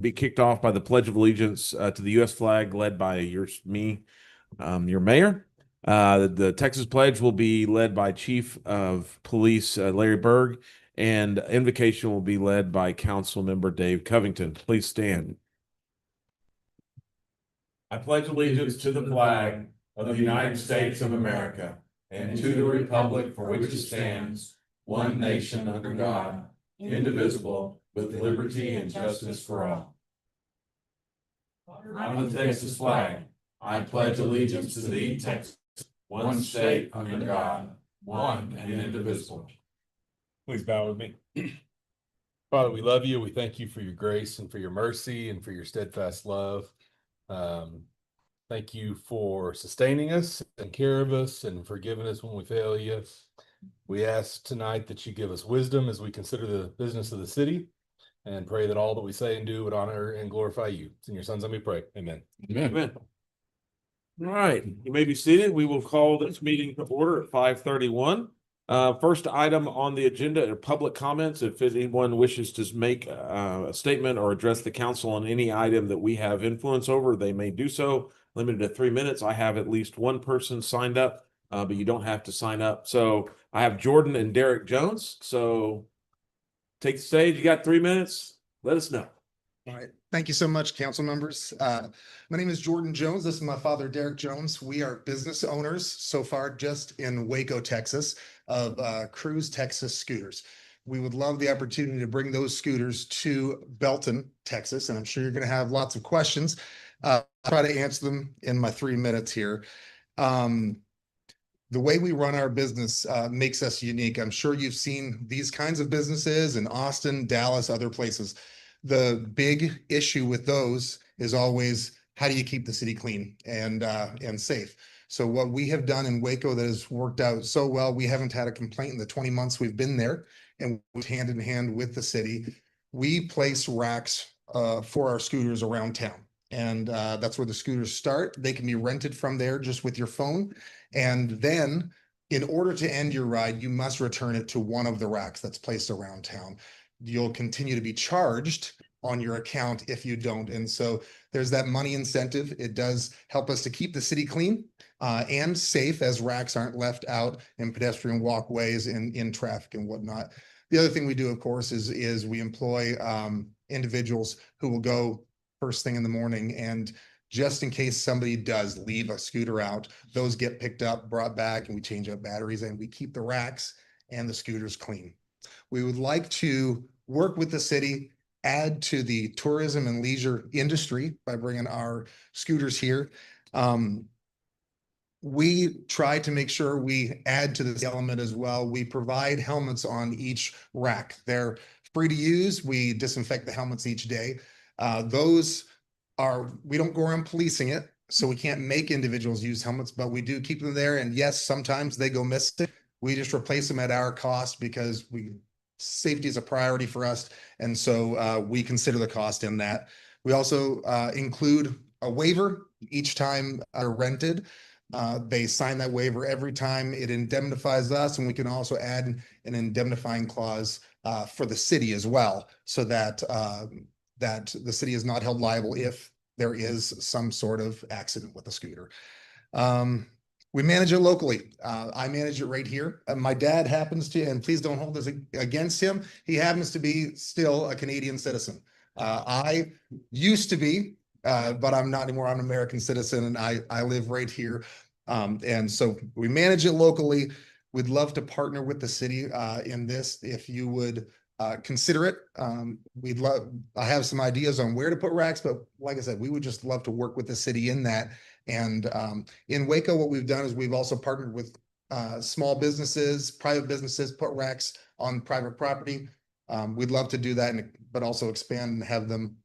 be kicked off by the Pledge of Allegiance to the U.S. flag, led by your mayor. The Texas Pledge will be led by Chief of Police Larry Berg, and invocation will be led by Council Member Dave Covington. Please stand. I pledge allegiance to the flag of the United States of America and to the republic for which it stands, one nation under God, indivisible, with liberty and justice for all. On the Texas flag, I pledge allegiance to thee, Texas, one state under God, one and indivisible. Please bow with me. Father, we love you. We thank you for your grace and for your mercy and for your steadfast love. Thank you for sustaining us and care of us and forgiving us when we fail you. We ask tonight that you give us wisdom as we consider the business of the city, and pray that all that we say and do would honor and glorify you. It's in your son's name we pray. Amen. Amen. Amen. All right, you may be seated. We will call this meeting to order at 5:31. First item on the agenda are public comments. If anyone wishes to make a statement or address the council on any item that we have influence over, they may do so. Limited to 3 minutes. I have at least one person signed up, but you don't have to sign up. So I have Jordan and Derek Jones. So take the stage. You got 3 minutes. Let us know. All right. Thank you so much, council members. My name is Jordan Jones. This is my father, Derek Jones. We are business owners so far just in Waco, Texas, of Cruise Texas Scooters. We would love the opportunity to bring those scooters to Belton, Texas, and I'm sure you're going to have lots of questions. I'll try to answer them in my 3 minutes here. The way we run our business makes us unique. I'm sure you've seen these kinds of businesses in Austin, Dallas, other places. The big issue with those is always, how do you keep the city clean and safe? So what we have done in Waco that has worked out so well, we haven't had a complaint in the 20 months we've been there, and hand in hand with the city, we place racks for our scooters around town. And that's where the scooters start. They can be rented from there just with your phone. And then in order to end your ride, you must return it to one of the racks that's placed around town. You'll continue to be charged on your account if you don't. And so there's that money incentive. It does help us to keep the city clean and safe, as racks aren't left out in pedestrian walkways and in traffic and whatnot. The other thing we do, of course, is we employ individuals who will go first thing in the morning, and just in case somebody does leave a scooter out, those get picked up, brought back, and we change out batteries, and we keep the racks and the scooters clean. We would like to work with the city, add to the tourism and leisure industry by bringing our scooters here. We try to make sure we add to this element as well. We provide helmets on each rack. They're free to use. We disinfect the helmets each day. We don't go around policing it, so we can't make individuals use helmets, but we do keep them there. And yes, sometimes they go missing. We just replace them at our cost because safety is a priority for us. And so we consider the cost in that. We also include a waiver each time they're rented. They sign that waiver every time. It indemnifies us, and we can also add an indemnifying clause for the city as well, so that the city is not held liable if there is some sort of accident with a scooter. We manage it locally. I manage it right here. My dad happens to, and please don't hold this against him, he happens to be still a Canadian citizen. I used to be, but I'm not anymore. I'm an American citizen, and I live right here. And so we manage it locally. We'd love to partner with the city in this. If you would consider it. I have some ideas on where to put racks, but like I said, we would just love to work with the city in that. And in Waco, what we've done is we've also partnered with small businesses, private businesses, put racks on private property. We'd love to do that, but also expand and have them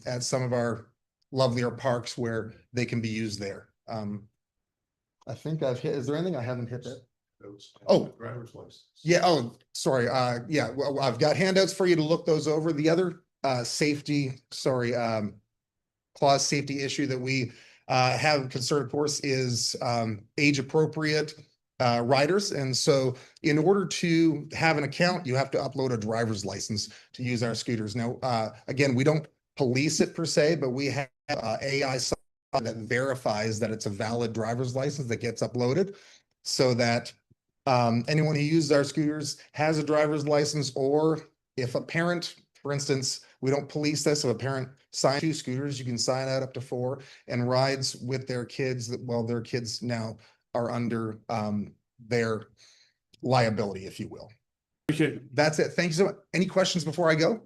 at some of our lovelier parks where they can be used there. I think I've hit, is there anything I haven't hit that? Oh, driver's license. Yeah. Oh, sorry. Yeah. Well, I've got handouts for you to look those over. The other clause safety issue that we have concern, of course, is age appropriate riders. And so in order to have an account, you have to upload a driver's license to use our scooters. Now, again, we don't police it per se, but we have AI software that verifies that it's a valid driver's license that gets uploaded so that anyone who uses our scooters has a driver's license, or if a parent, for instance, we don't police this, if a parent signs 2 scooters, you can sign out up to 4 and rides with their kids that, well, their kids now are under their liability, if you will. Appreciate it. That's it. Thank you so much. Any questions before I go?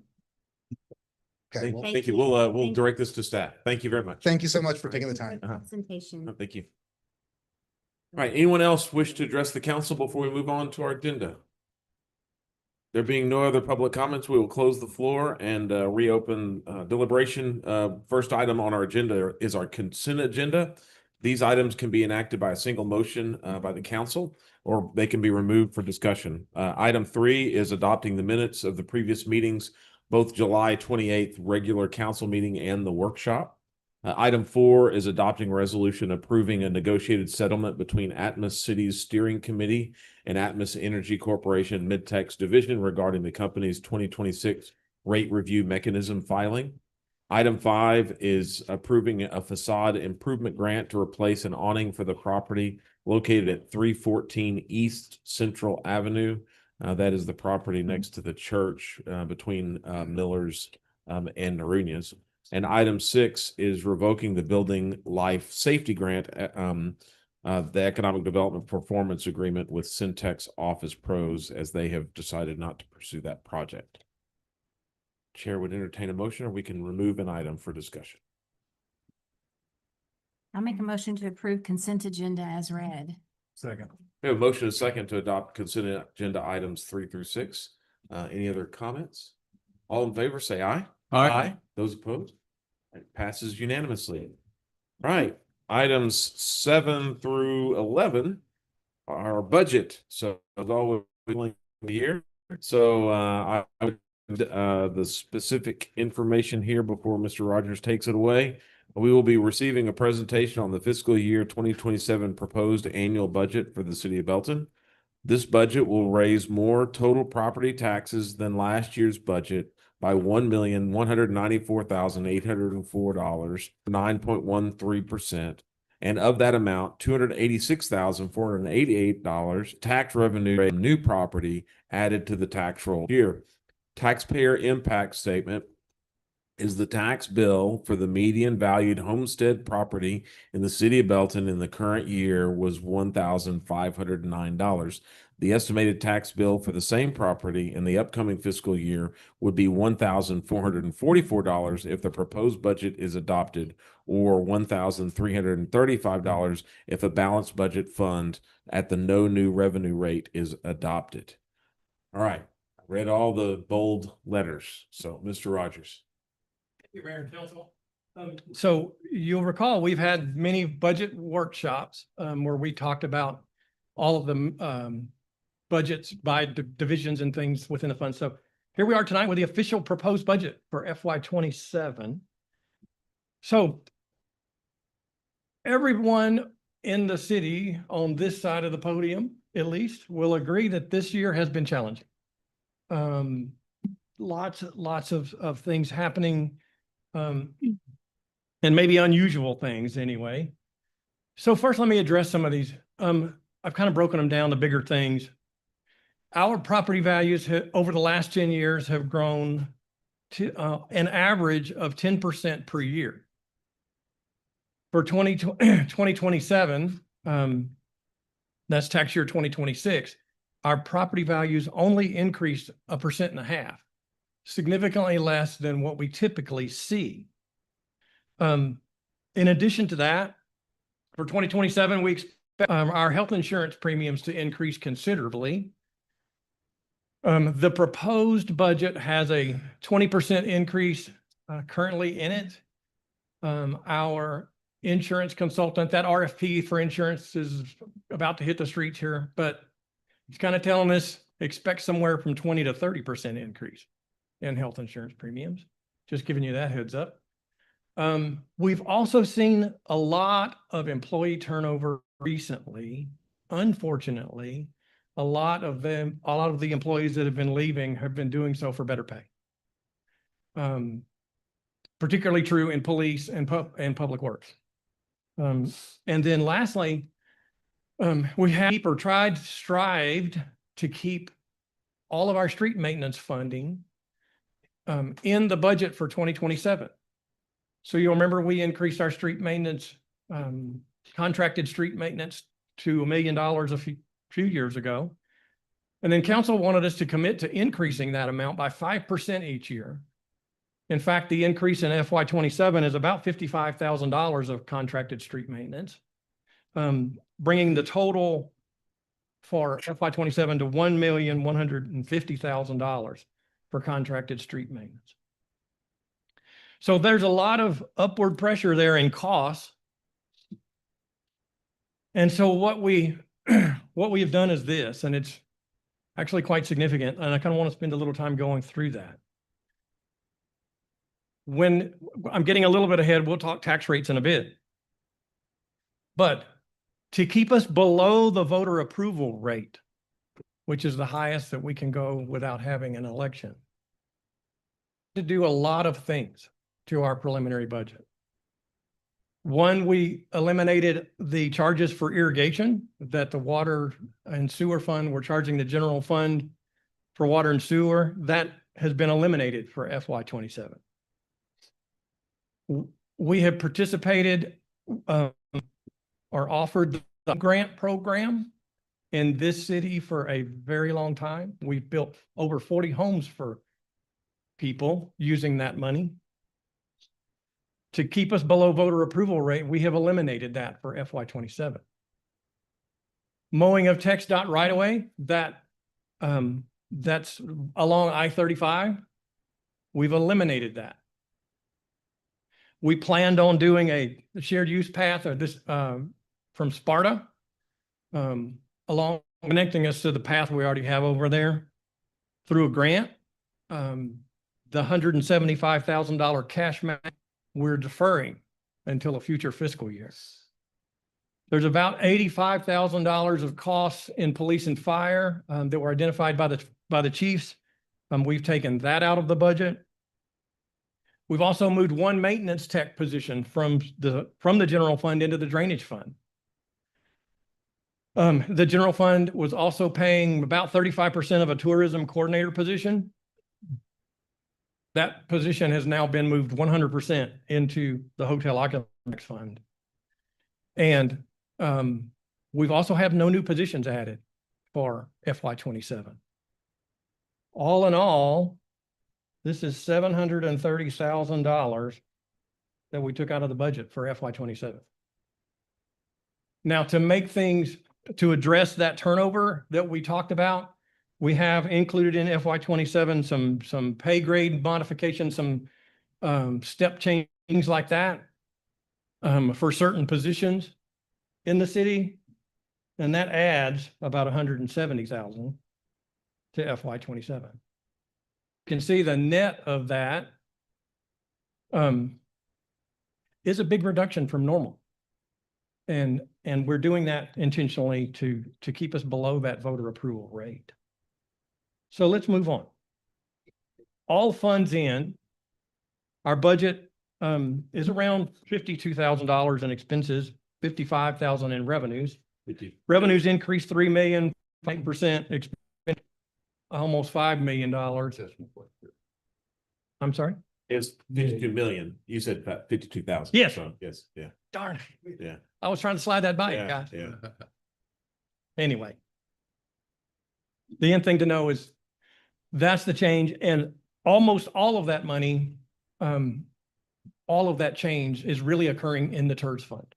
Okay, well, Thank you. We'll direct this to staff. Thank you very much. thank you so much for taking the time. Presentation. Oh, thank you. All right, anyone else wish to address the council before we move on to our agenda? There being no other public comments, we will close the floor and reopen deliberation. First item on our agenda is our consent agenda. These items can be enacted by a single motion by the council, or they can be removed for discussion. Item 3 is adopting the minutes of the previous meetings, both July 28th regular council meeting and the workshop. Item 4 is adopting a resolution approving a negotiated settlement between Atmos City's Steering Committee and Atmos Energy Corporation Midtex Division regarding the company's 2026 rate review mechanism filing. Item 5 is approving a facade improvement grant to replace an awning for the property located at 314 East Central Avenue. That is the property next to the church between Miller's and Naruna's. And item 6 is revoking the building life safety grant, the economic development performance agreement with Syntex Office Pros, as they have decided not to pursue that project. Chair would entertain a motion, or we can remove an item for discussion. I'll make a motion to approve consent agenda as read. Second. We have a motion and a second to adopt consent agenda items 3 through 6. Any other comments? All in favor, say aye. Aye. Those opposed? It passes unanimously. Right. Items 7 through 11 are budget. So as always here. So I would the specific information here before Mr. Rogers takes it away. We will be receiving a presentation on the fiscal year 2027 proposed annual budget for the city of Belton. This budget will raise more total property taxes than last year's budget by $1,194,804, 9.13%. And of that amount, $286,488 tax revenue from new property added to the tax roll here. Taxpayer impact statement is the tax bill for the median valued homestead property in the city of Belton in the current year was $1,509. The estimated tax bill for the same property in the upcoming fiscal year would be $1,444 if the proposed budget is adopted, or $1,335 if a balanced budget fund at the no new revenue rate is adopted. All right, I read all the bold letters. So, Mr. Rogers. Mayor and Council. So you'll recall, we've had many budget workshops where we talked about all of the budgets by divisions and things within the fund. So here we are tonight with the official proposed budget for FY27. So everyone in the city on this side of the podium, at least, will agree that this year has been challenging. Lots of things happening. And maybe unusual things anyway. So first, let me address some of these. I've kind of broken them down to bigger things. Our property values over the last 10 years have grown to an average of 10% per year. For 2027, that's tax year 2026, our property values only increased 1.5%. Significantly less than what we typically see. In addition to that, for 2027, we expect our health insurance premiums to increase considerably. The proposed budget has a 20% increase currently in it. Our insurance consultant, that RFP for insurance is about to hit the streets here, but it's kind of telling us expect somewhere from 20 to 30% increase in health insurance premiums. Just giving you that heads up. We've also seen a lot of employee turnover recently. Unfortunately, a lot of the employees that have been leaving have been doing so for better pay. For particularly true in police and public works. And then lastly, we have or strived to keep all of our street maintenance funding in the budget for 2027. So you'll remember we increased our street maintenance, contracted street maintenance to $1 million a few years ago. And then council wanted us to commit to increasing that amount by 5% each year. In fact, the increase in FY27 is about $55,000 of contracted street maintenance, bringing the total for FY27 to $1,150,000 for contracted street maintenance. So there's a lot of upward pressure there in costs. And so what we have done is this, and it's actually quite significant, and I kind of want to spend a little time going through that. When I'm getting a little bit ahead, we'll talk tax rates in a bit. But to keep us below the voter approval rate, which is the highest that we can go without having an election, to do a lot of things to our preliminary budget. One, we eliminated the charges for irrigation that the water and sewer fund were charging the general fund for water and sewer. That has been eliminated for FY27. We have participated or offered the grant program in this city for a very long time. We've built over 40 homes for people using that money. To keep us below voter approval rate, we have eliminated that for FY27. Mowing of text dot right away, that's along I-35. We've eliminated that. We planned on doing a shared use path or this from Sparta along connecting us to the path we already have over there through a grant. The $175,000 cash match we're deferring until a future fiscal year. There's about $85,000 of costs in police and fire that were identified by the chiefs. We've taken that out of the budget. We've also moved one maintenance tech position from the general fund into the drainage fund. The general fund was also paying about 35% of a tourism coordinator position. That position has now been moved 100% into the hotel occupancy fund. And we've also had no new positions added for FY27. All in all, this is $730,000 that we took out of the budget for FY27. Now, to address that turnover that we talked about, we have included in FY27 some pay grade modifications, some step changes like that for certain positions in the city. And that adds about $170,000 to FY27. You can see the net of that is a big reduction from normal. And we're doing that intentionally to keep us below that voter approval rate. So let's move on. All funds in, our budget is around $52,000 in expenses, $55,000 in revenues. Revenues increased 3 million, 5%, expense almost $5 million. I'm sorry? It's 52 million. You said 52,000. Yes. So, yes. Yeah. Darn. Yeah. I was trying to slide that by you Yeah. guys. Yeah. Anyway, the end thing to know is that's the change, and almost all of that money, all of that change is really occurring in the TERS fund.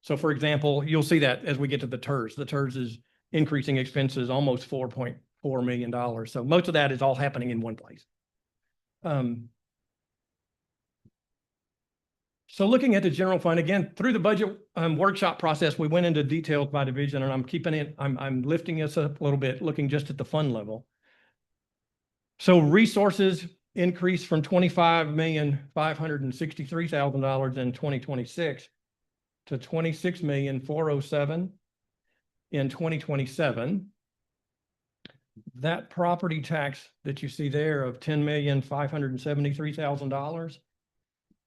So for example, you'll see that as we get to the TERS. The TERS is increasing expenses almost $4.4 million. So most of that is all happening in one place. So looking at the general fund, again, through the budget workshop process, we went into details by division, and I'm lifting us up a little bit, looking just at the fund level. So resources increased from $25,563,000 in 2026 to $26,407,000 in 2027. That property tax that you see there of $10,573,000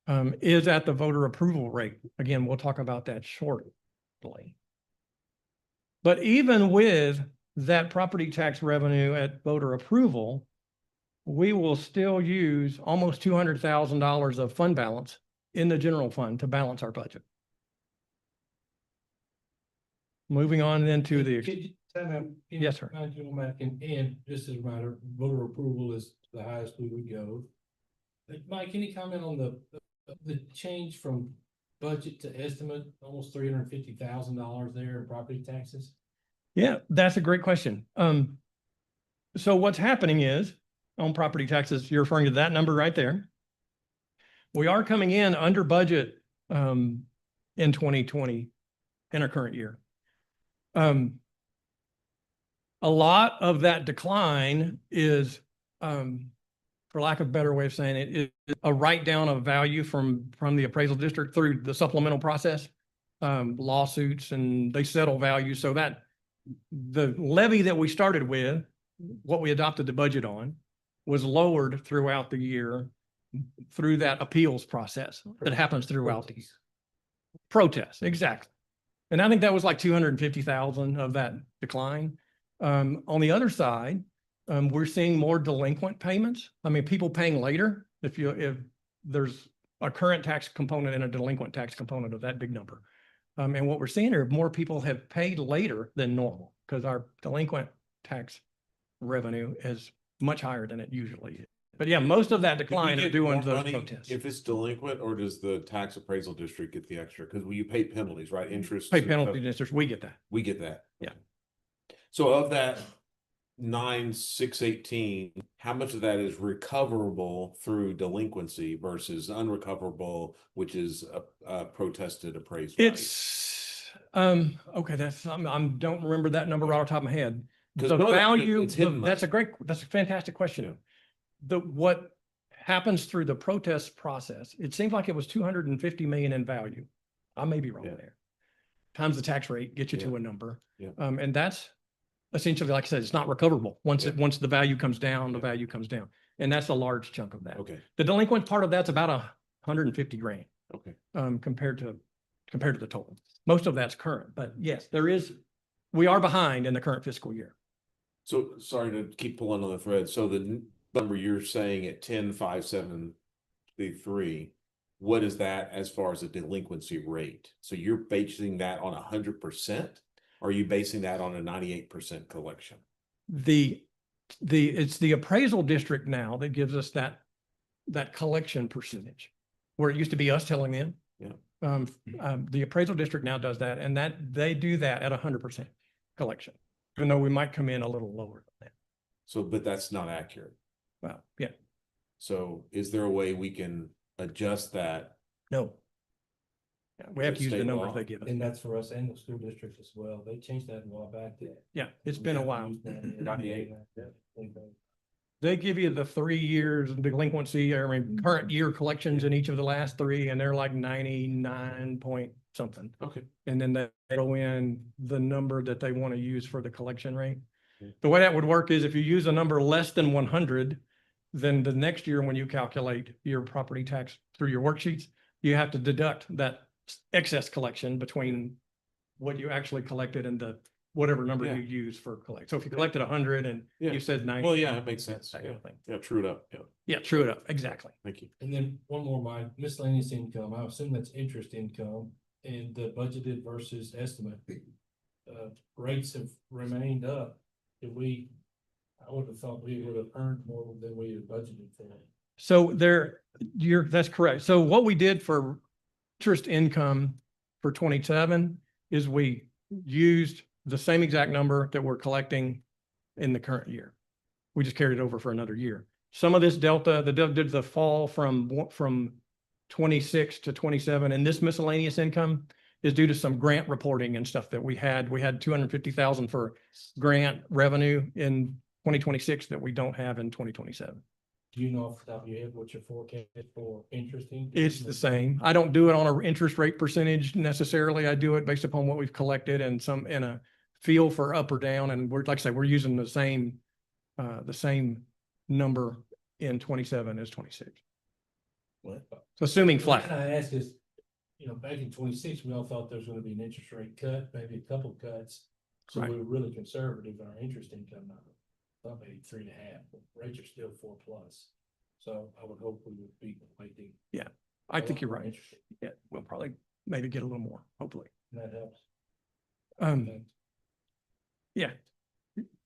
is at the voter approval rate. Again, we'll talk about that shortly. But even with that property tax revenue at voter approval, we will still use almost $200,000 of fund balance in the general fund to balance our budget. Moving on then to the, Yes, sir. And just as a matter, voter approval is the highest we would go. Mike, any comment on the change from budget to estimate, almost $350,000 there in property taxes? yeah, that's a great question. So what's happening is on property taxes, you're referring to that number right there. We are coming in under budget in 2020 in our current year. A lot of that decline is, for lack of a better way of saying it, is a write down of value from the appraisal district through the supplemental process, lawsuits, and they settle value so that the levy that we started with, what we adopted the budget on, was lowered throughout the year through that appeals process that happens throughout the year. Protests, exactly. And I think that was like 250,000 of that decline. On the other side, we're seeing more delinquent payments. I mean, people paying later. If there's a current tax component and a delinquent tax component of that big number. And what we're seeing are more people have paid later than normal because our delinquent tax revenue is much higher than it usually is. But yeah, most of that decline is due into those protests. If it's delinquent, or does the tax appraisal district get the extra? Because you pay penalties, right? Interest. Pay and penalty stuff. districts, we get that. We get that. Yeah. So of that 9,618, how much of that is recoverable through delinquency versus unrecoverable, which is a protested appraisal? It's, okay, that's, I don't remember that number right off the top of my head. 'Cause The no, value, it's hidden that's a money. that's a fantastic question. Yeah. What happens through the protest process, it seems like it was 250 million in value. I may be wrong Yeah. there. Times the tax rate, get you to Yeah. a number. Yeah. And that's essentially, like I said, it's not recoverable. Once Yeah. once the value comes down, the Yeah. value comes down. And that's a large chunk of that. Okay, The delinquent part of that's about 150 grand. okay. Compared to the total. Most of that's current, but yes, we are behind in the current fiscal year. So sorry to keep pulling on the thread. So the number you're saying at 10,573, what is that as far as a delinquency rate? So you're basing that on 100%? Or are you basing that on a 98% collection? It's the appraisal district now that gives us that collection percentage, where it used to be us telling them. Yeah. The appraisal district now does that, and that they do that at 100% collection, even though we might come in a little lower than that. So, but that's not accurate. Well, yeah, So is there a way we can adjust that? no. Yeah, we have to use the State numbers law. they give us. And that's for us and the school districts as well. They changed that a while back. Yeah, it's been a while. 98. They give you the 3 years delinquency, or I mean, current year collections in each of the last 3, and they're like 99 point something. Okay. And then they throw in the number that they want to use for the collection rate. Yeah. The way that would work is if you use a number less than 100, then the next year when you calculate your property tax through your worksheets, you have to deduct that excess collection between what you actually collected and the whatever number Yeah. you use for collect. So if you collected 100 and Yeah. you said 90. Well, yeah, it makes sense. that Yeah, kind of thing. yeah, true it up. Yeah, Yeah, true it up. Exactly. thank you. And then one more, my miscellaneous income, I assume that's interest income and the budgeted versus estimate. Rates have remained up. I would have thought we would have earned more than we had budgeted for. So that's correct. So what we did for interest income for 27 is we used the same exact number that we're collecting in the current year. We just carried it over for another year. Some of this delta, the fall from 26 to 27, and this miscellaneous income is due to some grant reporting and stuff that we had. We had 250,000 for grant revenue in 2026 that we don't have in 2027. Do you know off the top of your head what your forecast for interest income? It's the same. I don't do it on an interest rate percentage necessarily. I do it based upon what we've collected and in a feel for up or down. And we're, like I say, we're using the same number in 27 as 26. So assuming The flat. reason I ask is, you know, back in 26, we all thought there was gonna be an interest rate cut, maybe a couple cuts. So Right. we were really conservative in our interest income number. Thought maybe 3.5, but rates are still 4+. So I would hope we would be making. I think you're more right. interest rate, Yeah, we'll probably maybe get a little more, hopefully. and that helps. Yeah.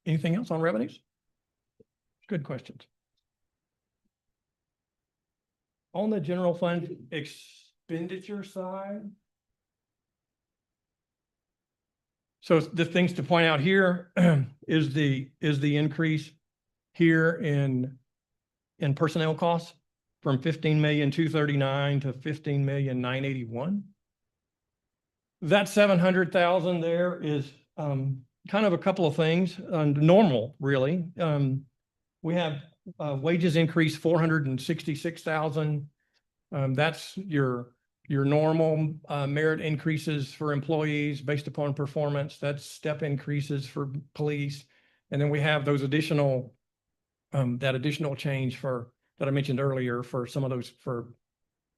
Anything else on revenues? Good questions. On the general fund expenditure side. So the things to point out here is the increase here in personnel costs from 15,239,000 to 15,981,000. That 700,000 there is kind of a couple of things, normal, really. We have wages increase 466,000. That's your normal merit increases for employees based upon performance. That's step increases for police. And then we have those additional, that additional change that I mentioned earlier for some of those, for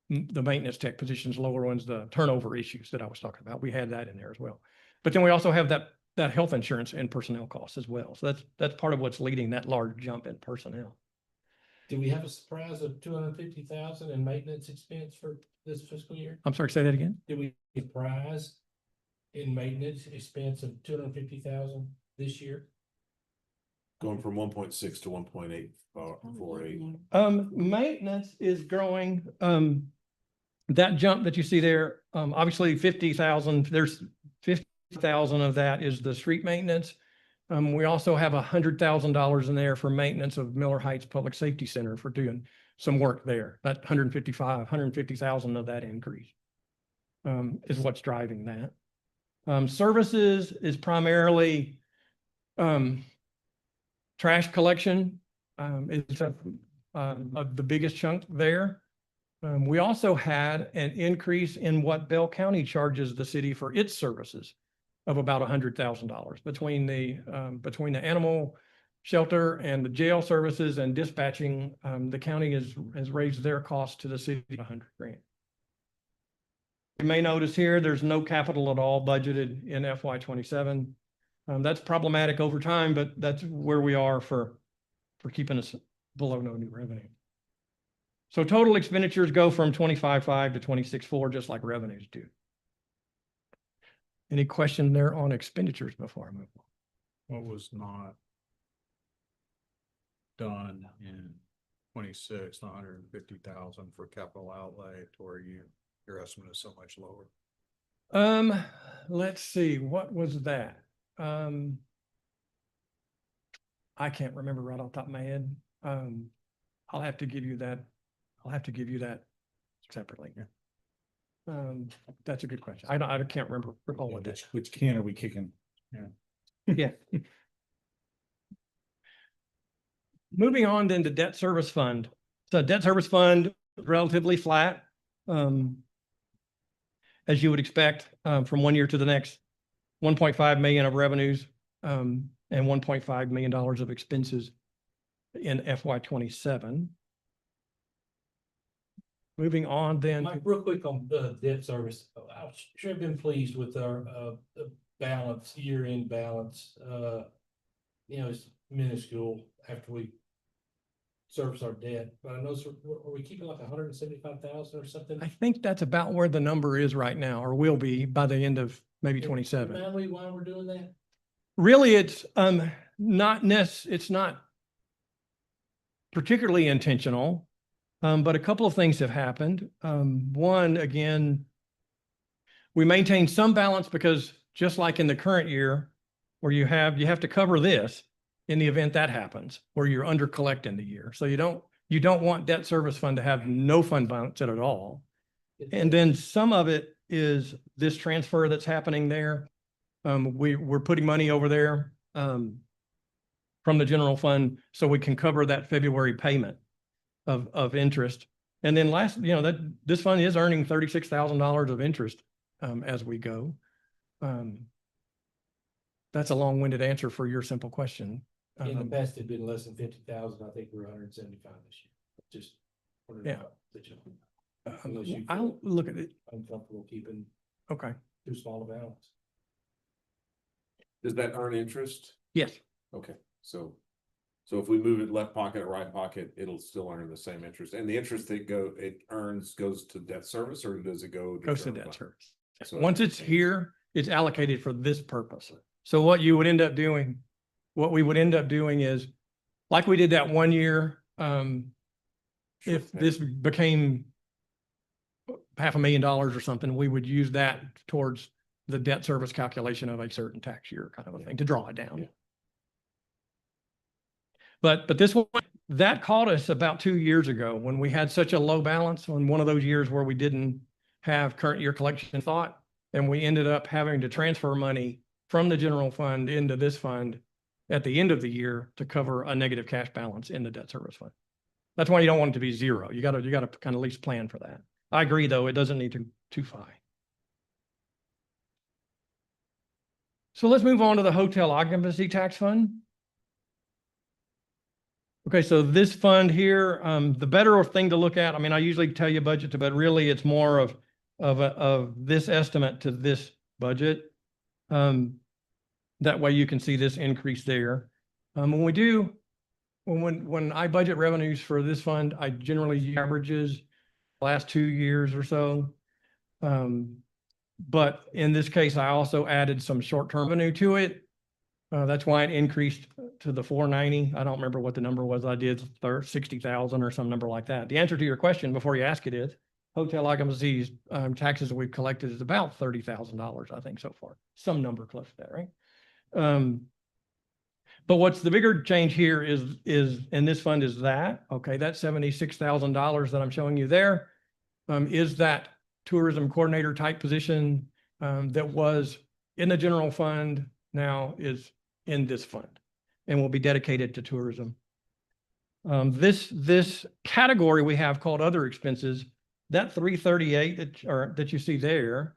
the maintenance tech positions, lower ones, the turnover issues that I was talking about. We had that in there as well. But then we also have that health insurance and personnel costs as well. So that's part of what's leading that large jump in personnel. Do we have a surprise of 250,000 in maintenance expense for this fiscal year? I'm sorry, say that again? Did we get a prize in maintenance expense of 250,000 this year? Going from 1.6 to 1.848. Maintenance is growing. That jump that you see there, obviously 50,000, there's 50,000 of that is the street maintenance. We also have $100,000 in there for maintenance of Miller Heights Public Safety Center for doing some work there. That 150,000 of that increase is what's driving that. Services is primarily trash collection is the biggest chunk there. We also had an increase in what Bell County charges the city for its services of about $100,000 between the animal shelter and the jail services and dispatching. The county has raised their cost to the city $100,000. You may notice here, there's no capital at all budgeted in FY27. That's problematic over time, but that's where we are for keeping us below no new revenue. So total expenditures go from 25.5 to 26.4, just like revenues do. Any question there on expenditures before I move on? What was not done in 26, 150,000 for capital outlay, to where your estimate is so much lower? Let's see, what was that? I can't remember right off the top of my head. I'll have to give you that. I'll have to give you that separately. That's a good question. I can't recall what that. Which can are we kicking? Yeah. Moving on then to debt service fund. So debt service fund, relatively flat. As you would expect, from one year to the next, 1.5 million of revenues, and $1.5 million of expenses in FY27. Moving on then. Mike, real quick on the debt service, I should have been pleased with our balance, year-end balance. You know, it's minuscule after we service our debt, but I know, are we keeping like 175,000 or something? I think that's about where the number is right now, or will be by the end of maybe Can you 27. Remind me why we're doing that? Really, it's it's not particularly intentional, but a couple of things have happened. One, again, we maintain some balance because just like in the current year, where you have to cover this in the event that happens, where you're under collecting the year. So you don't want debt service fund to have no fund balance at all. And then some of it is this transfer that's happening there. We're putting money over there from the general fund so we can cover that February payment of interest. And then last, this fund is earning $36,000 of interest as we go. That's a long-winded answer for your simple question. In the past, it'd been less than 50,000. I think we're 175 this year. Just. Yeah. Unless you I'll feel look at it. uncomfortable keeping Okay. too small a balance. Does that earn interest? Yes. Okay, so if we move it left pocket or right pocket, it'll still earn the same interest. And the interest it earns goes to debt service, or does it go? Goes to general debt fund? service. So Once it's here, it's allocated for this purpose. So what you would end up doing, what we would end up doing is, like we did that one year, if this became $500,000 or something, we would use that towards the debt service calculation of a certain tax year kind of a thing to draw it down. Yeah. But this one, that caught us about 2 years ago when we had such a low balance on one of those years where we didn't have current year collection thought. And we ended up having to transfer money from the general fund into this fund at the end of the year to cover a negative cash balance in the debt service fund. That's why you don't want it to be zero. You gotta kind of at least plan for that. I agree, though, it doesn't need to too high. So let's move on to the hotel occupancy tax fund. Okay, so this fund here, the better thing to look at, I mean, I usually tell you budget, but really it's more of this estimate to this budget. That way you can see this increase there. When I budget revenues for this fund, I generally use averages last 2 years or so. But in this case, I also added some short-term revenue to it. That's why it increased to the 490. I don't remember what the number was. I did 60,000 or some number like that. The answer to your question before you ask it is hotel occupancies taxes we've collected is about $30,000, I think, so far. Some number close to that, right? But what's the bigger change here is in this fund is that, okay, that $76,000 that I'm showing you there is that tourism coordinator type position that was in the general fund, now is in this fund and will be dedicated to tourism. This category we have called other expenses, that 338 that you see there,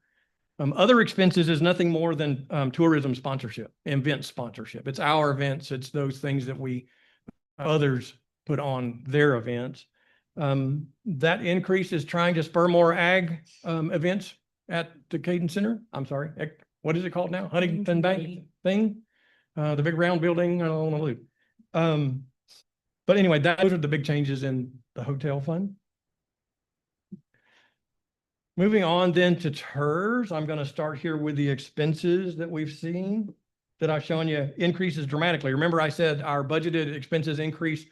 other expenses is nothing more than tourism sponsorship, event sponsorship. It's our events. It's those things that others put on their events. That increase is trying to spur more ag events at the Cadence Center. I'm sorry, what is it called now? Huntington Bank thing? The big round building, I don't want to lose. But anyway, those are the big changes in the hotel fund. Moving on then to TERS, I'm going to start here with the expenses that we've seen that I've shown you increases dramatically. Remember I said our budgeted expenses increased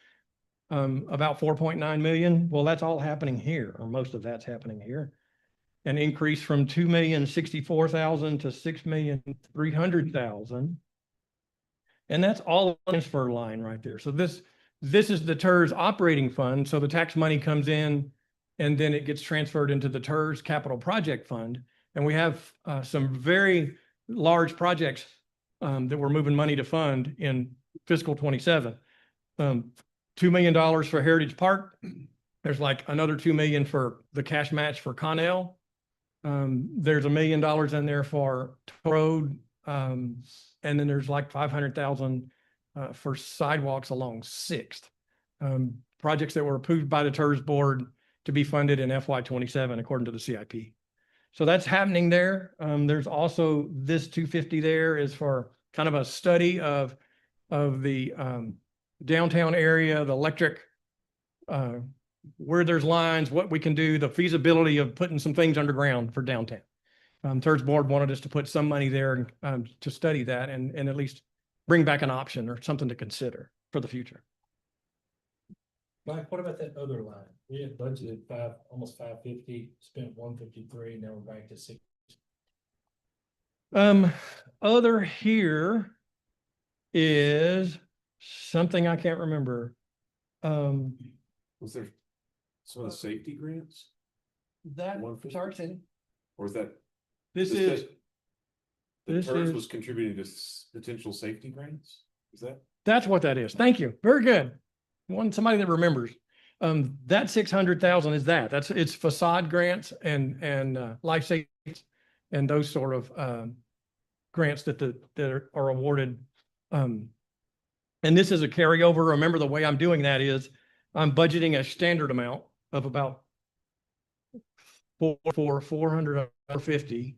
about 4.9 million. Well, that's all happening here, or most of that's happening here. An increase from 2,064,000 to 6,300,000. And that's all transfer line right there. So this is the TERS operating fund. So the tax money comes in and then it gets transferred into the TERS capital project fund. And we have some very large projects that we're moving money to fund in fiscal 27. $2 million for Heritage Park. There's like another 2 million for the cash match for Connell. There's $1 million in there for road. And then there's like 500,000 for sidewalks along 6th. Projects that were approved by the TERS board to be funded in FY27 according to the CIP. So that's happening there. There's also this 250 there is for kind of a study of the downtown area, the electric, where there's lines, what we can do, the feasibility of putting some things underground for downtown. TERS board wanted us to put some money there to study that and at least bring back an option or something to consider for the future. Mike, what about that other line? We had budgeted almost 550, spent 153, now we're back to 6. Other here is something I can't remember. Was there some of the safety grants? That, 150? sorry, Cindy. Or is that? This the is, state- The this TERS is- was contributing to potential safety grants? Is that? that's what that is. Thank you. Very good. Somebody that remembers. That 600,000 is it's facade grants and life safety and those sort of grants that are awarded. And this is a carryover. Remember, the way I'm doing that is I'm budgeting a standard amount of about for 450.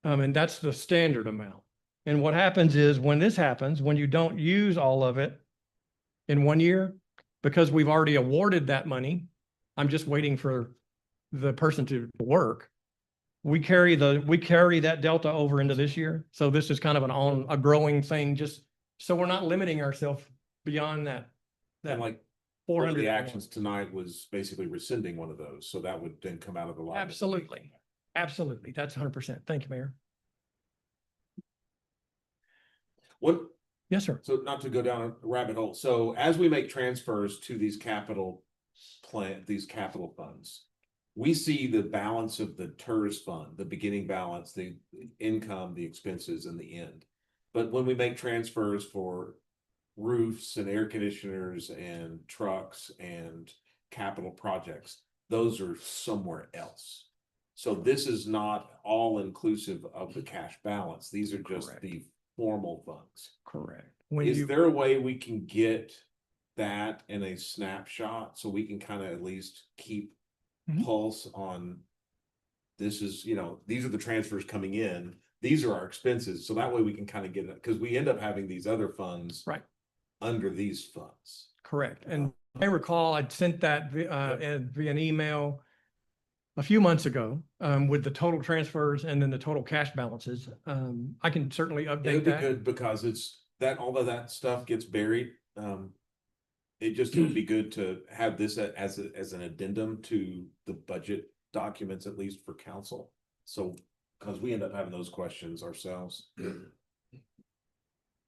And that's the standard amount. And what happens is when this happens, when you don't use all of it in 1 year, because we've already awarded that money, I'm just waiting for the person to work. We carry that delta over into this year. So this is kind of a growing thing, just so we're not limiting ourselves beyond that. And like, Four one of hundred. the actions tonight was basically rescinding one of those, so that would then come out of the line. Absolutely. Absolutely. That's 100%. Thank you, Mayor. What, Yes, sir. so not to go down a rabbit hole, so as we make transfers to these capital funds, we see the balance of the TERS fund, the beginning balance, the income, the expenses, and the end. But when we make transfers for roofs and air conditioners and trucks and capital projects, those are somewhere else. So this is not all inclusive of the cash balance. These are just Correct. the formal funds. Correct. Is there a way we can get that in a snapshot so we can kind of at least keep Mhm. pulse on this is, these are the transfers coming in, these are our expenses, so that way we can kind of get it, because we end up having these other funds Right. under these funds. Correct. And I recall I'd sent that via an email a few months ago with the total transfers and then the total cash balances. I can certainly It would update be that. good because it's that all of that stuff gets buried. It would be good to have this as an addendum to the budget documents, at least for council. So, because we end up having those questions ourselves. That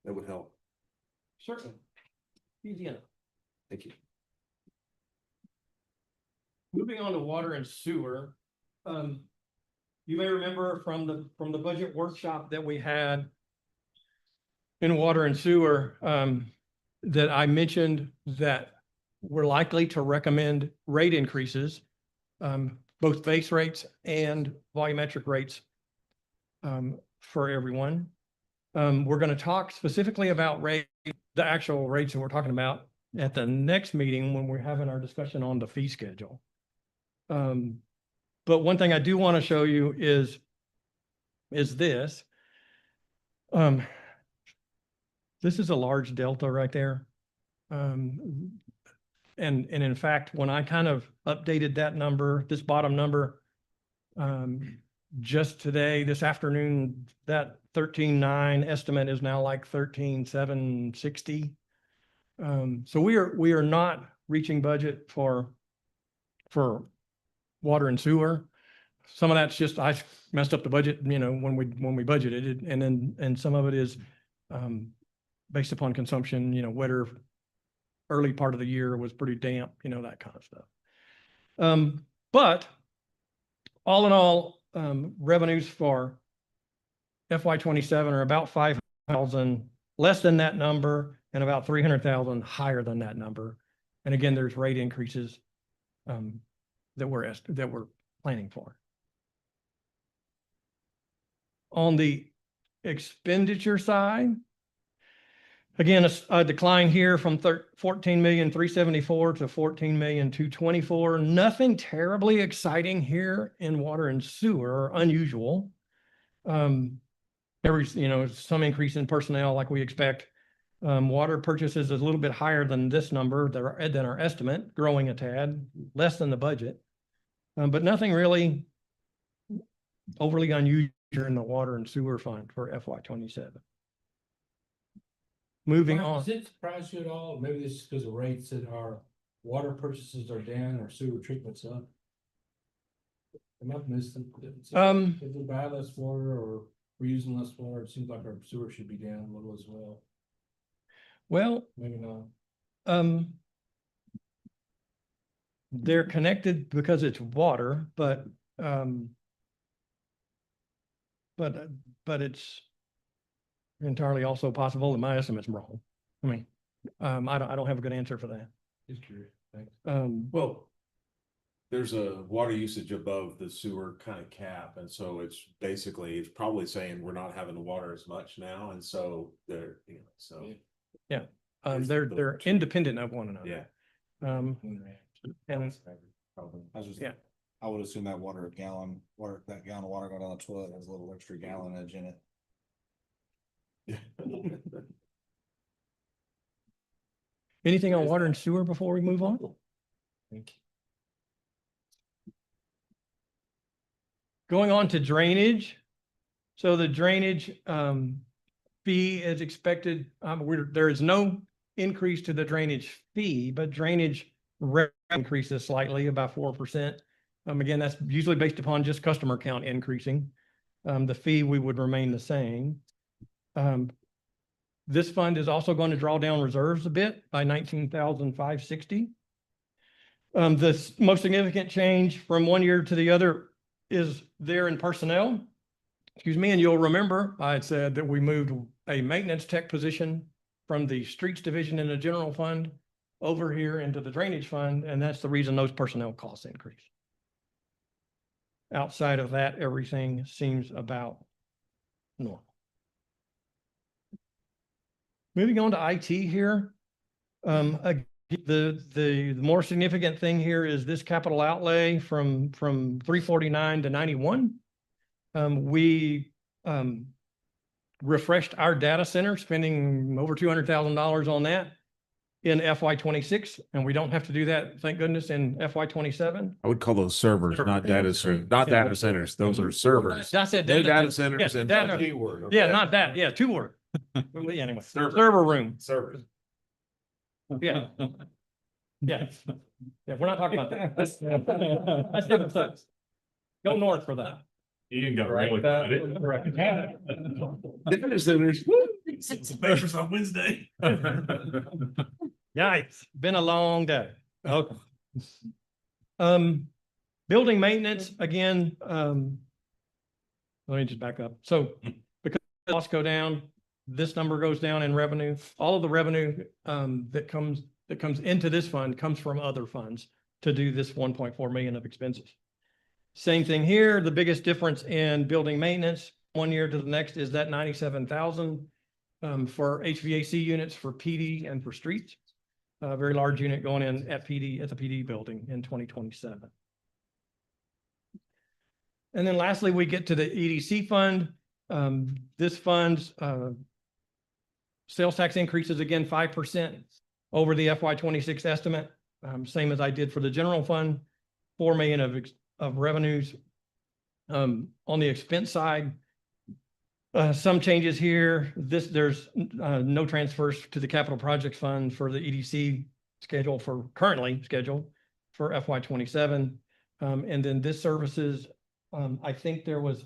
would help. Certainly. Easy enough. Thank you. Moving on to water and sewer. You may remember from the budget workshop that we had in water and sewer, that I mentioned that we're likely to recommend rate increases, both base rates and volumetric rates, for everyone. We're going to talk specifically about the actual rates that we're talking about at the next meeting when we're having our discussion on the fee schedule. But one thing I do want to show you is this. This is a large delta right there. And in fact, when I kind of updated that number, this bottom number, just today, this afternoon, that 13.9 estimate is now like 13.760. So we are not reaching budget for water and sewer. Some of that's just, I messed up the budget, when we budgeted it, and some of it is, based upon consumption, wetter, early part of the year was pretty damp, that kind of stuff. But all in all, revenues for FY 27 are about 5,000 less than that number and about 300,000 higher than that number. And again, there's rate increases that we're planning for. On the expenditure side, again, a decline here from 14,374,000 to 14,224,000. Nothing terribly exciting here in water and sewer, or unusual. Some increase in personnel like we expect. Water purchases is a little bit higher than this number, than our estimate, growing a tad, less than the budget. But nothing really overly unusual in the water and sewer fund for FY 27. Moving Mike, on. Does it surprise you at all? Maybe this is because of rates that our water purchases are down, our sewer treatment's up. Am I missing? If we buy less water or we're using less water, it seems like our sewer should be down a little as well. Well, Maybe not. they're connected because it's water, but it's entirely also possible that my estimate's wrong. I mean, I don't have a good answer for that. Just curious. Thanks. Well, there's a water usage above the sewer kind of cap, and so it's probably saying we're not having to water as much now, and so they're, Yeah. There's They're the- independent of one another. yeah. And I was just- yeah. I would assume that that gallon of water going down the toilet has a little extra gallonage in it. Anything on water and sewer before we move on? Going on to drainage. So the drainage fee is expected, there is no increase to the drainage fee, but drainage increases slightly, about 4%. Again, that's usually based upon just customer count increasing. The fee, we would remain the same. This fund is also going to draw down reserves a bit by 19,560. The most significant change from one year to the other is there in personnel. Excuse me, and you'll remember I had said that we moved a maintenance tech position from the streets division in the general fund over here into the drainage fund, and that's the reason those personnel costs increase. Outside of that, everything seems about normal. Moving on to IT here. The more significant thing here is this capital outlay from 349 to 91. We refreshed our data center, spending over $200,000 on that in FY26, and we don't have to do that, thank goodness, in FY27. I would call those servers, not data centers, not data centers. Those are servers. I said No data centers yeah, and data- keyword. Yeah, not that. Yeah, two word. Anyway, Server. server room. Servers. Yeah. Yeah. Yeah, we're not talking about that. That's different stuff. Go north for that. You can go Right. Data centers. Some papers on Wednesday. Yikes, been a long day. Okay. Building maintenance, again, let me just back up. So because costs go down, this number goes down in revenue. All of the revenue that comes into this fund comes from other funds to do this 1.4 million of expenses. Same thing here. The biggest difference in building maintenance one year to the next is that 97,000 for HVAC units for PD and for streets. A very large unit going in at the PD building in 2027. And then lastly, we get to the EDC fund. This fund's sales tax increases again 5% over the FY26 estimate. Same as I did for the general fund, 4 million of revenues. On the expense side, some changes here. There's no transfers to the capital projects fund for the EDC currently scheduled for FY27. And then this services, I think there was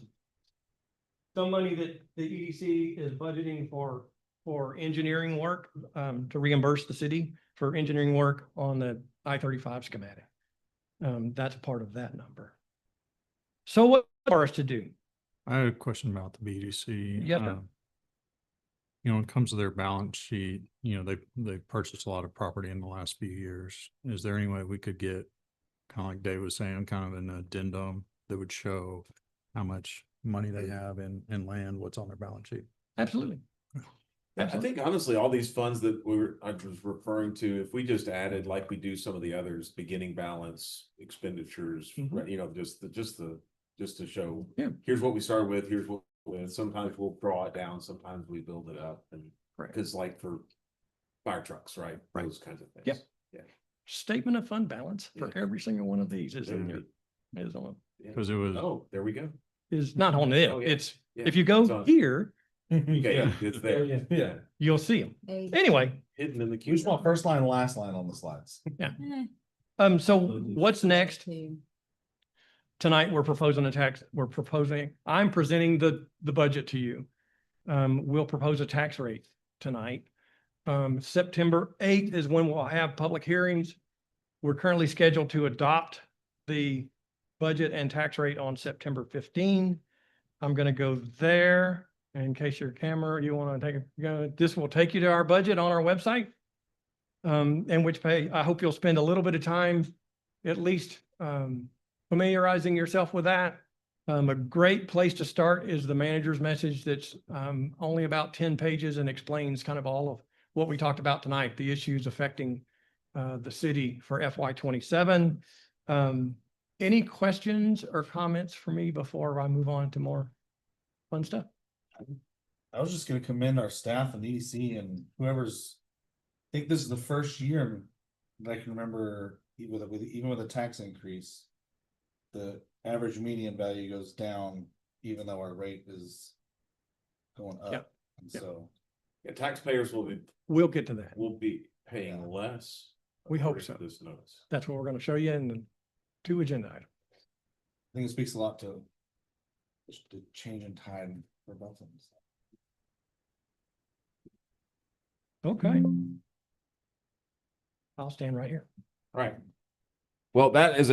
some money that the EDC is budgeting for engineering work, to reimburse the city for engineering work on the I-35 schematic. That's part of that number. So what for us to do? I had a question about the BDC. Yes, sir. When it comes to their balance sheet, they purchased a lot of property in the last few years. Is there any way we could get, kind of like Dave was saying, kind of an addendum that would show how much money they have in land, what's on their balance sheet? Absolutely. I think honestly, all these funds that I was referring to, if we just added, like we do some of the others, beginning balance, expenditures, just to show, Yeah. here's what we started with, here's what, sometimes we'll draw it down, sometimes we build it up, and because like for fire trucks, right? Those kinds of things. Yep. Yeah. Statement of fund balance for Yeah. every single one of these is in Yeah. there. Is on, Because it was, Oh, there we go. is not on it. Oh, yeah. It's, Yeah. if you It's go on- here, Okay, it's there. Yeah. you'll see them. Anyway, Hidden in the We queue. just want first line and last line on the slides. so what's next? Tonight, I'm presenting the budget to you. We'll propose a tax rate tonight. September 8th is when we'll have public hearings. We're currently scheduled to adopt the budget and tax rate on September 15. I'm going to go there in case your camera, you want to take this will take you to our budget on our website. In which I hope you'll spend a little bit of time, at least, familiarizing yourself with that. A great place to start is the manager's message that's only about 10 pages and explains kind of all of what we talked about tonight, the issues affecting the city for FY27. Any questions or comments for me before I move on to more fun stuff? I was just gonna commend our staff and EDC and whoever's, I think this is the first year that I can remember, even with a tax increase, the average median value goes down, even though our rate is going Yeah. up. And Yeah. so, Yeah, taxpayers We'll get to that. will be paying less. We hope according to so. This notice. That's what we're going to show you in the 2 agenda items. I think it speaks a lot to just the change in tide for Belton. Okay. I'll stand right here. Right. Well, that was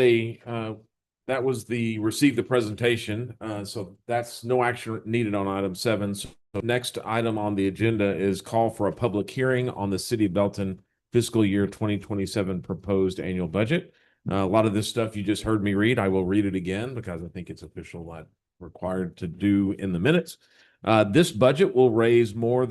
receive the presentation. So that's no action needed on item 7. So next item on the agenda is call for a public hearing on the City of Belton fiscal year 2027 proposed annual budget. A lot of this stuff you just heard me read. I will read it again because I think it's official, not required to do in the minutes. This budget will raise more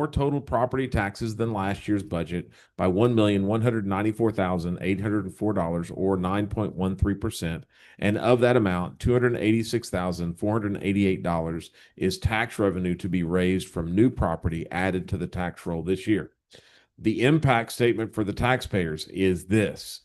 total property taxes than last year's budget by $1,194,804 or 9.13%. And of that amount, $286,488 is tax revenue to be raised from new property added to the tax roll this year. The impact statement for the taxpayers is this.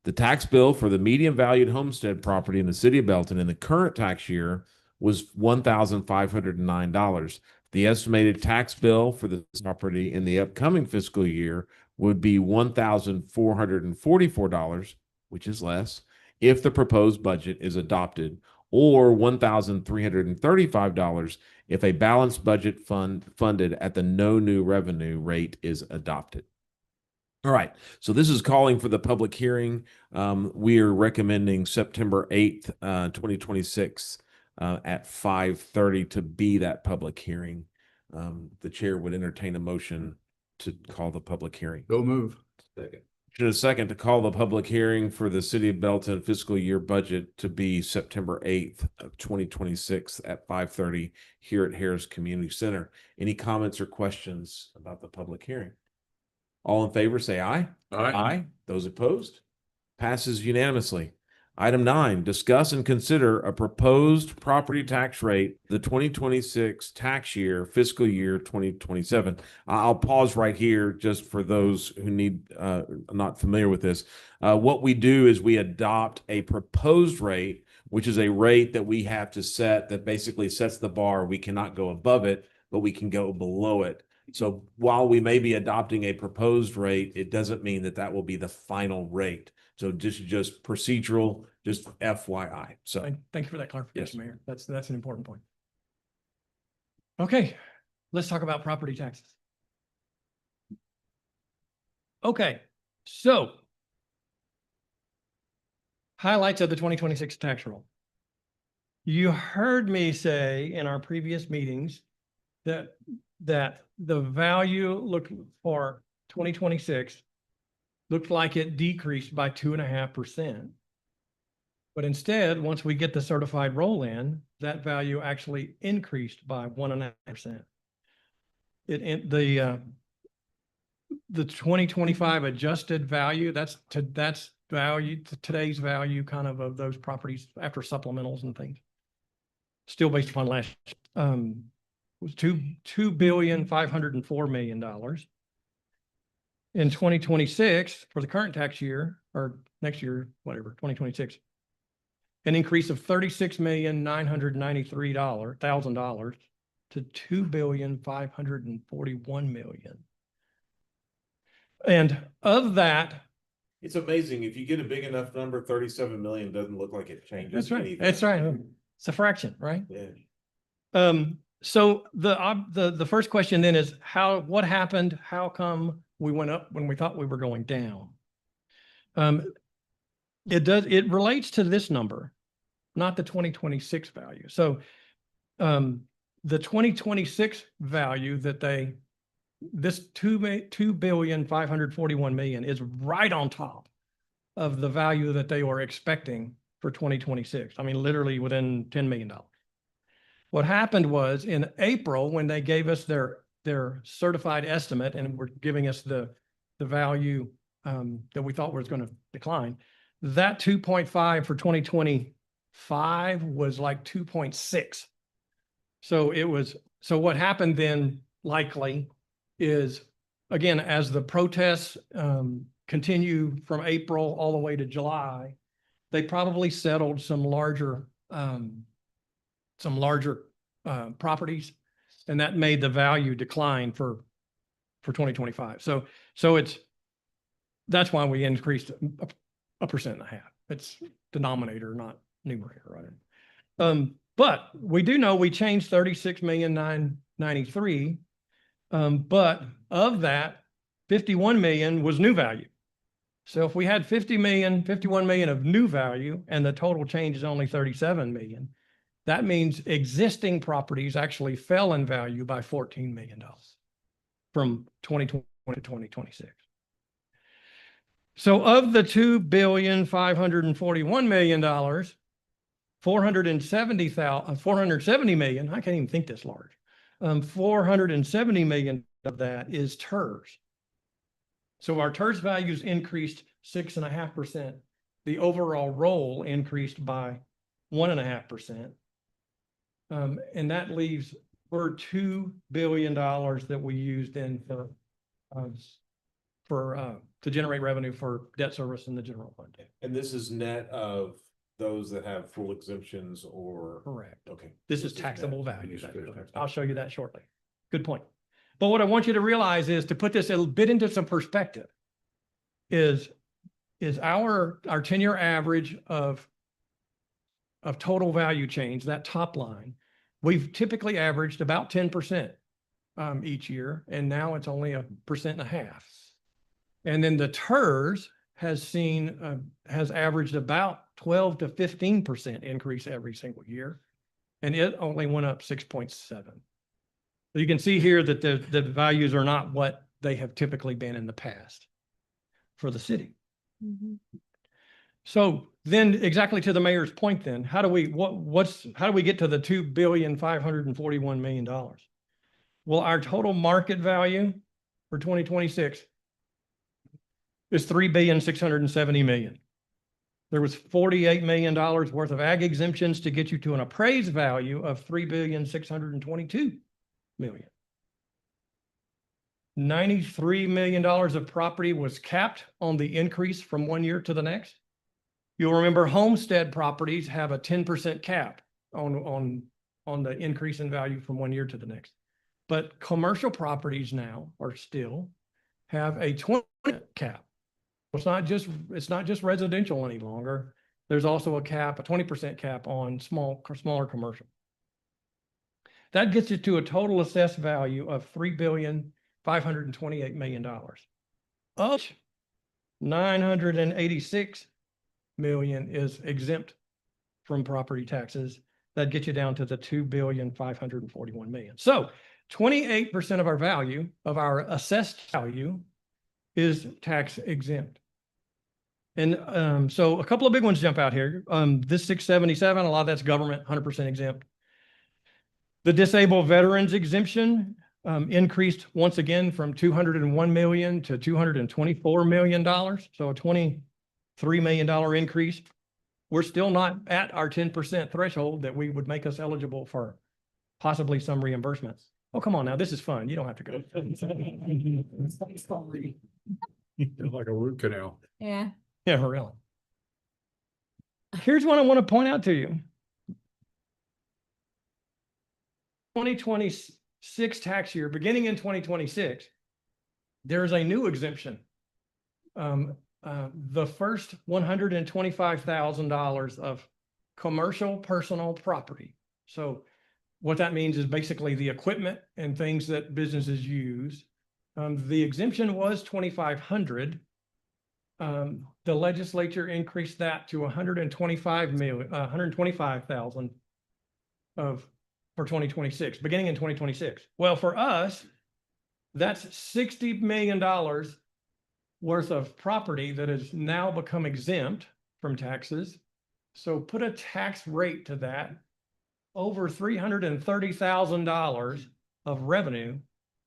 The tax bill for the median valued homestead property in the City of Belton in the current tax year was $1,509. The estimated tax bill for the property in the upcoming fiscal year would be $1,444, which is less, if the proposed budget is adopted, or $1,335 if a balanced budget funded at the no new revenue rate is adopted. All right, so this is calling for the public hearing. We are recommending September 8th, 2026 at 5:30 to be that public hearing. The chair would entertain a motion to call the public hearing. Go move. Second. A second to call the public hearing for the City of Belton fiscal year budget to be September 8th of 2026 at 5:30 here at Harris Community Center. Any comments or questions about the public hearing? All in favor, say aye. Aye. Those opposed? Passes unanimously. Item 9, discuss and consider a proposed property tax rate, the 2026 tax year, fiscal year 2027. I'll pause right here just for those who not familiar with this. What we do is we adopt a proposed rate, which is a rate that we have to set that basically sets the bar. We cannot go above it, but we can go below it. So while we may be adopting a proposed rate, it doesn't mean that that will be the final rate. So just procedural, just FYI. So Thank you for that clarification, Yes. Mayor. That's an important point. Okay, let's talk about property taxes. Okay, so highlights of the 2026 tax roll. You heard me say in our previous meetings that the value looked for 2026 looked like it decreased by 2.5%. But instead, once we get the certified roll in, that value actually increased by 1.5%. The 2025 adjusted value, that's value to today's value kind of those properties after supplementals and things. Still based upon last was $2,504,000,000. In 2026, for the current tax year, or next year, whatever, 2026, an increase of $36,993,000 to $2,541,000,000. And of that, it's amazing. If you get a big enough number, 37 million doesn't look like it changes. that's right. anything. That's right. It's a fraction, right? Yeah. So the first question then is what happened? How come we went up when we thought we were going down? It relates to this number, not the 2026 value. So the 2026 value that this $2,541,000,000 is right on top of the value that they were expecting for 2026. I mean, literally within $10 million. What happened was in April, when they gave us their certified estimate and were giving us the value that we thought was going to decline, That 2.5 for 2025 was like 2.6. So what happened then likely is, again, as the protests continue from April all the way to July, they probably settled some larger properties, and that made the value decline for 2025. So that's why we increased a 1.5%. It's denominator, not numerator, right? But we do know we changed 36,993,000. But of that, 51 million was new value. So if we had 51 million of new value, and the total change is only 37 million, that means existing properties actually fell in value by $14 million from 2020 to 2026. So of the $2,541,000,000, 470 million, I can't even think this large. 470 million of that is TERS. So our TERS values increased 6.5%. The overall roll increased by 1.5%. And that leaves for $2 billion that we used in to generate revenue for debt service in the general fund. And this is net of those that have full exemptions or? Correct. Okay. This is taxable value. Taxable. I'll show you that shortly. Good point. But what I want you to realize is, to put this a bit into some perspective, is our 10-year average of total value change, that top line, we've typically averaged about 10% each year, and now it's only 1.5%. And then the TERS has averaged about 12 to 15% increase every single year, and it only went up 6.7. So you can see here that the values are not what they have typically been in the past for the city. So then, exactly to the mayor's point, then how do we get to the $2,541,000,000? Well, our total market value for 2026 is $3,670,000,000. There was $48 million worth of ag exemptions to get you to an appraised value of $3,622,000,000. $93 million of property was capped on the increase from one year to the next. You'll remember homestead properties have a 10% cap on the increase in value from one year to the next. But commercial properties now still have a 20% cap. It's not just residential any longer. There's also a 20% cap on smaller commercial. That gets you to a total assessed value of $3,528,000,000. Of which $986 million is exempt from property taxes. That gets you down to the $2,541,000,000. So 28% of our value, of our assessed value, is tax exempt. And so a couple of big ones jump out here. This 677, a lot of that's government, 100% exempt. The disabled veterans exemption increased once again from $201 million to $224 million. So a $23 million increase. We're still not at our 10% threshold that we would make us eligible for possibly some reimbursements. Oh, come on now, this is fun. You don't have to go. Like a root canal. Yeah. Yeah, really. Here's what I want to point out to you. 2026 tax year, beginning in 2026, there's a new exemption. The first $125,000 of commercial personal property. So what that means is basically the equipment and things that businesses use. The exemption was $2,500. The legislature increased that to $125,000 for 2026, beginning in 2026. Well, for us, that's $60 million worth of property that has now become exempt from taxes. So put a tax rate to that, over $330,000 of revenue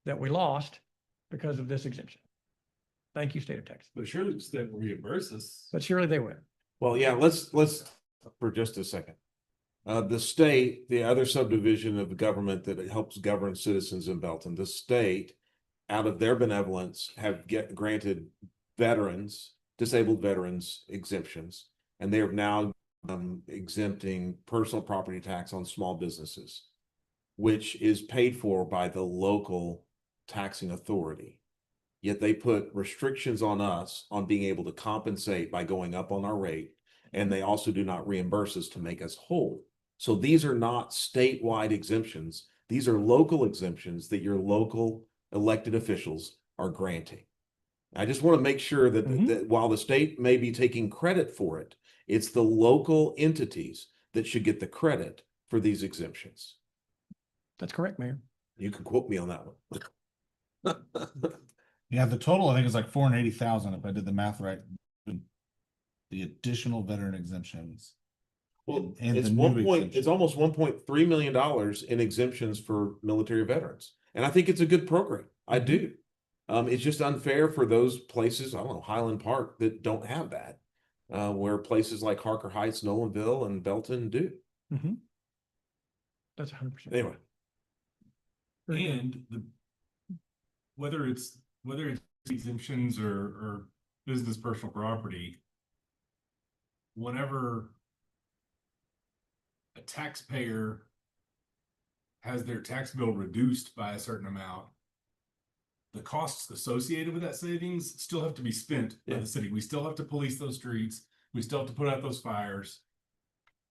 that we lost because of this exemption. Thank you, state of Texas. But surely they will reimburse us. But surely they will. Well, yeah, let's for just a second. The state, the other subdivision of the government that helps govern citizens in Belton, the state, out of their benevolence, have granted veterans, disabled veterans exemptions, and they are now exempting personal property tax on small businesses, which is paid for by the local taxing authority. Yet they put restrictions on us on being able to compensate by going up on our rate, and they also do not reimburse us to make us whole. So these are not statewide exemptions. These are local exemptions that your local elected officials are granting. I just want to make sure that, that while the state may be taking credit for it, it's the local entities that should get the credit for these exemptions. That's correct, Mayor. You can quote me on that one. Yeah, the total I think is like 480,000 if I did the math right. The additional veteran exemptions. Well, And it's the new it's exemption. almost $1.3 million in exemptions for military veterans. And I think it's a good program. I do. It's just unfair for those places, I don't know, Highland Park, that don't have that. Where places like Harker Heights, Nolanville, and Belton do. That's 100%. Anyway, And whether it's exemptions or business personal property, whenever a taxpayer has their tax bill reduced by a certain amount, the costs associated with that savings still have to be spent by the city. We still have to police those streets. We still have to put out those fires.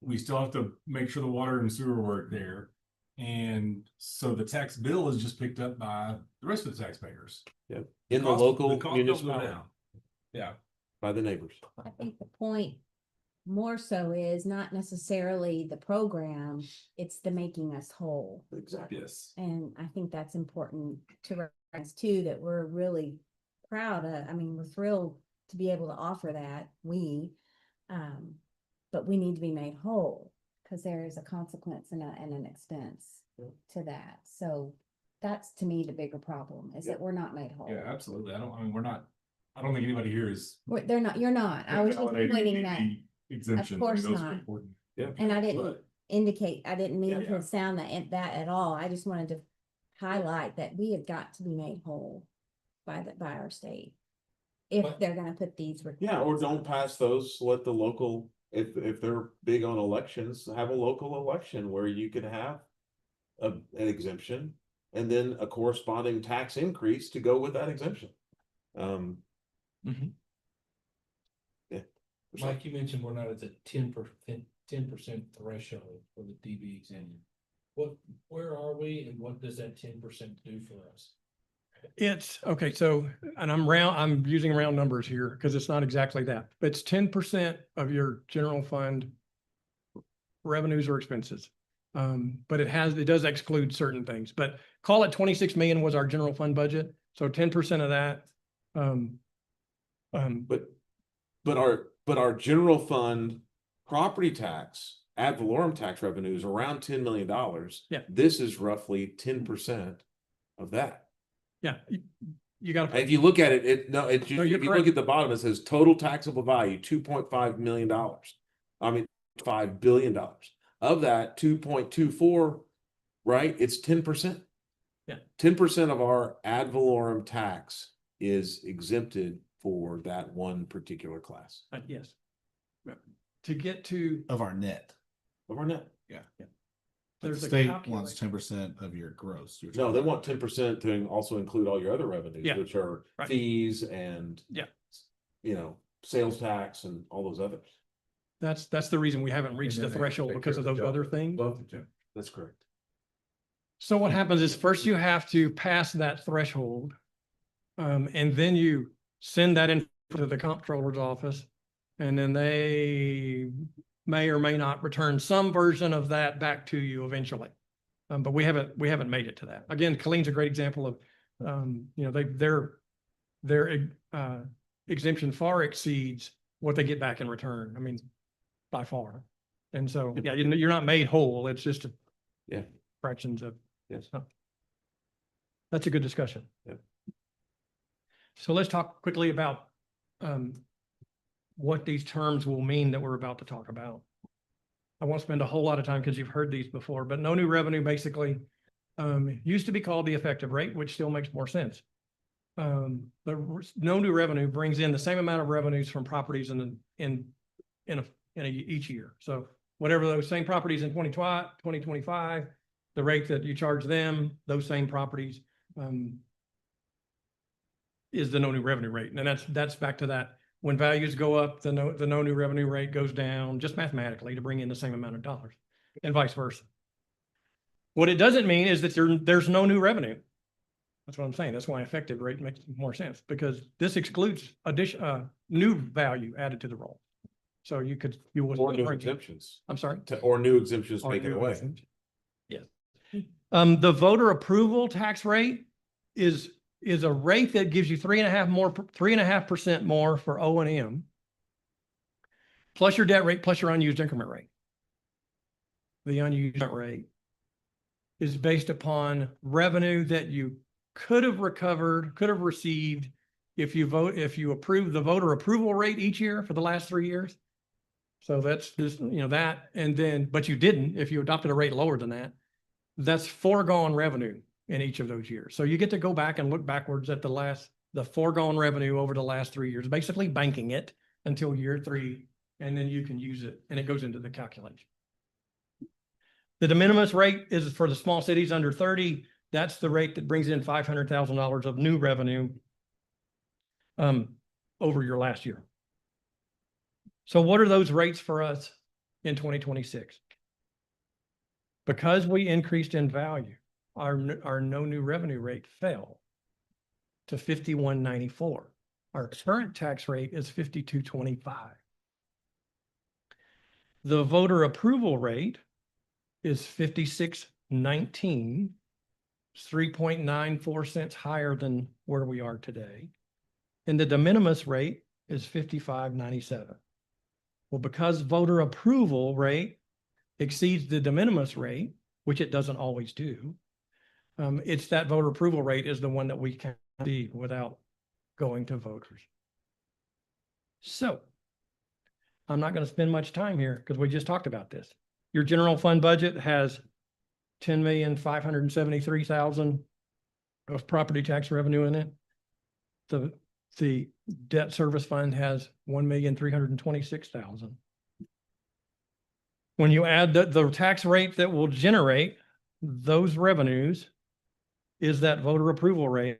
We still have to make sure the water and sewer work there. And so the tax bill is just picked up by the rest of the taxpayers. in the Cost- local cost don't go municipality, down. Yeah. by the neighbors. I think the point more so is not necessarily the program, it's the making us whole. Exactly. Yes. And I think that's important to recognize too, that we're really proud of. I mean, we're thrilled to be able to offer that, but we need to be made whole because there is a consequence and an expense to that. So that's to me the bigger problem is that we're not made whole. Yeah, absolutely. I don't think anybody here is. They're not, you're not. I was just validating pointing that. the exemptions. I mean, course those are not. important. Yeah. And I didn't But- indicate, I didn't mean Yeah. to sound that at all. I just wanted to highlight that we have got to be made whole by our state. If But- they're gonna put these. Yeah, or don't pass those, let the local, if they're big on elections, have a local election where you can have an exemption and then a corresponding tax increase to go with that exemption. Yeah. Mike, you mentioned we're not at the 10% threshold for the DB exemption. Where are we and what does that 10% do for us? It's, okay, so, and I'm using round numbers here because it's not exactly that. But it's 10% of your general fund revenues or expenses. But it does exclude certain things, but call it 26 million was our general fund budget. So 10% of that. But our general fund property tax, ad valorem tax revenue is around $10 million. Yeah. This is roughly 10% of that. Yeah, you got to. If you look at it, No, if you you're look correct. at the bottom, it says total taxable value, $2.5 million. I mean, $5 billion. Of that, 2.24, right? It's 10%. Yeah. 10% of our ad valorem tax is exempted for that one particular class Yes. To get to, Of our net. of our net. The there's a state wants calculation. 10% of your gross. You're No, they talking want 10% to also include all your other revenues, Yeah. which are Right. fees and Yeah. Sales tax and all those others. that's the reason we haven't reached the then they threshold take because care of of the those other job. things. That's correct. So what happens is first you have to pass that threshold. And then you send that in to the comptroller's office. And then they may or may not return some version of that back to you eventually. But we haven't made it to that. Again, Colleen's a great example of, their exemption far exceeds what they get back in return. I mean, by far. And so, yeah, you're not made whole. It's just Yeah. fractions of. Yes. That's a good discussion. Yep. So let's talk quickly about what these terms will mean that we're about to talk about. I won't spend a whole lot of time because you've heard these before, but no new revenue basically used to be called the effective rate, which still makes more sense. But no new revenue brings in the same amount of revenues from properties each year. So whatever those same properties in 2025, the rate that you charge them, those same properties is the no new revenue rate. And that's back to that. When values go up, the no new revenue rate goes down just mathematically to bring in the same amount of dollars, and vice versa. What it doesn't mean is that there's no new revenue. That's what I'm saying. That's why effective rate makes more sense, because this excludes new value added to the roll. So you will Or new exemptions. I'm sorry. Or new exemptions Or taken new away. exemptions. Yes. The voter approval tax rate is a rate that gives you 3.5% more for O&M, plus your debt rate, plus your unused increment rate. The unused rate is based upon revenue that you could have recovered, could have received if you approve the voter approval rate each year for the last 3 years. So that's just, that, and then, but you didn't, if you adopted a rate lower than that, that's foregone revenue in each of those years. So you get to go back and look backwards at the foregone revenue over the last 3 years, basically banking it until year 3, and then you can use it, and it goes into the calculation. The de minimis rate is for the small cities under 30. That's the rate that brings in $500,000 of new revenue over your last year. So what are those rates for us in 2026? Because we increased in value, our no new revenue rate fell to 51.94. Our current tax rate is 52.25. The voter approval rate is 56.19. It's 3.94 cents higher than where we are today. And the de minimis rate is 55.97. Well, because voter approval rate exceeds the de minimis rate, which it doesn't always do, it's that voter approval rate is the one that we can see without going to voters. So I'm not going to spend much time here because we just talked about this. Your general fund budget has $10,573,000 of property tax revenue in it. The debt service fund has $1,326,000. When you add the tax rate that will generate those revenues is that voter approval rate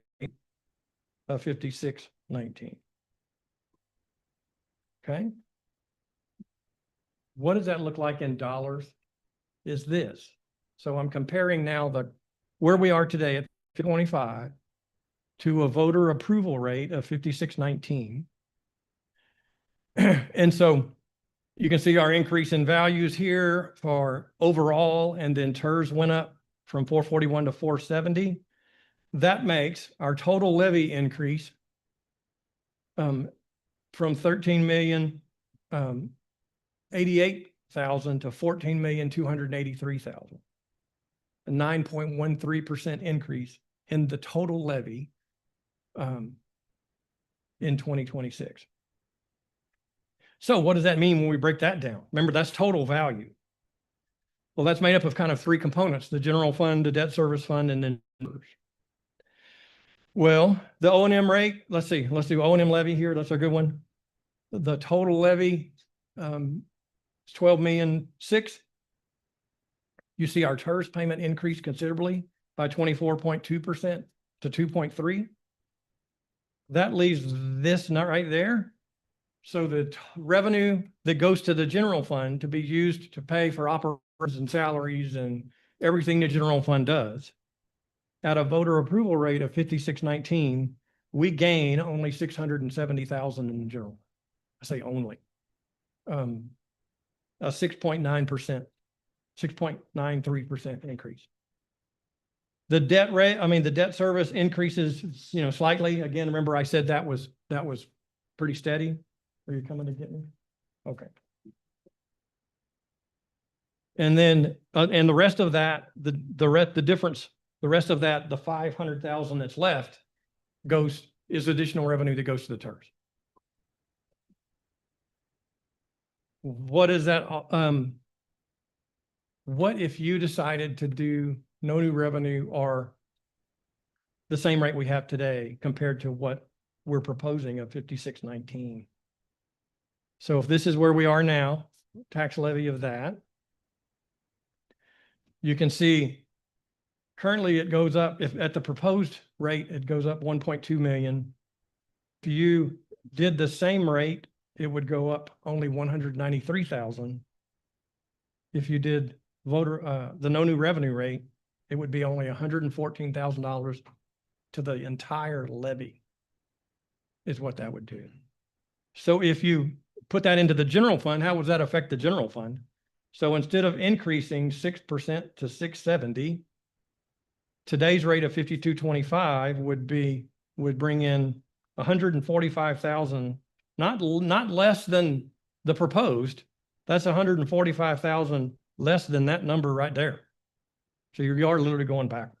of 56.19. Okay. What does that look like in dollars? Is this. So I'm comparing now where we are today at 25 to a voter approval rate of 56.19. And so you can see our increase in values here for overall, and then TERS went up from 441 to 470. That makes our total levy increase from 13,088,000 to 14,283,000. A 9.13% increase in the total levy in 2026. So what does that mean when we break that down? Remember, that's total value. Well, that's made up of kind of 3 components: the general fund, the debt service fund, and then well, the O&M rate, let's do O&M levy here. That's a good one. The total levy is $12,006,000. You see our TERS payment increased considerably by 24.2% to 2.3. That leaves this nut right there. So the revenue that goes to the general fund to be used to pay for operations and salaries and everything the general fund does, at a voter approval rate of 56.19, we gain only 670,000 in general. I say only. A 6.9%, 6.93% increase. The debt rate, the debt service increases, slightly. Again, remember I said that was pretty steady. Are you coming to get me? Okay. And then, and the rest of that, the difference, the rest of that, the 500,000 that's left is additional revenue that goes to the TERS. what is that? What if you decided to do no new revenue or the same rate we have today compared to what we're proposing of 5619? So if this is where we are now, tax levy of that, you can see currently it goes up, if at the proposed rate, it goes up 1.2 million. If you did the same rate, it would go up only 193,000. If you did the no new revenue rate, it would be only $114,000 to the entire levy is what that would do. So if you put that into the general fund, how would that affect the general fund? So instead of increasing 6% to 670, today's rate of 5225 would bring in 145,000, not less than the proposed. That's 145,000 less than that number right there. So you are literally going backwards.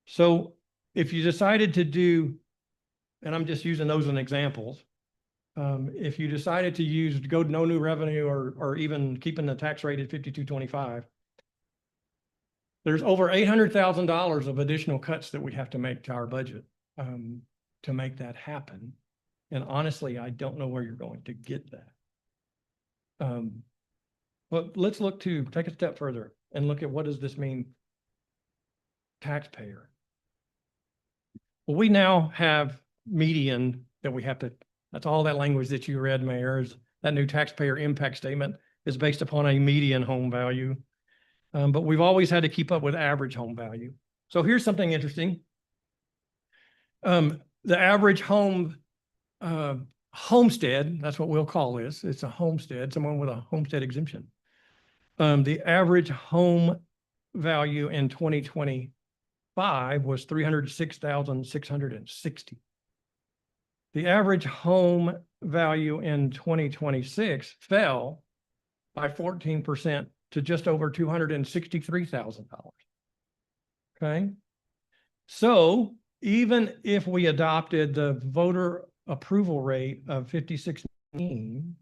So if you decided to do, and I'm just using those as examples, if you decided to go no new revenue or even keeping the tax rate at 5225, there's over $800,000 of additional cuts that we have to make to our budget to make that happen. And honestly, I don't know where you're going to get that. But let's take a step further and look at what does this mean taxpayer. Well, we now have median that we have to, that's all that language that you read, Mayor, is that new taxpayer impact statement is based upon a median home value. But we've always had to keep up with average home value. So here's something interesting. The average home homestead, that's what we'll call this. It's a homestead, someone with a homestead exemption. The average home value in 2025 was $306,660. The average home value in 2026 fell by 14% to just over $263,000. Okay. So even if we adopted the voter approval rate of 5619,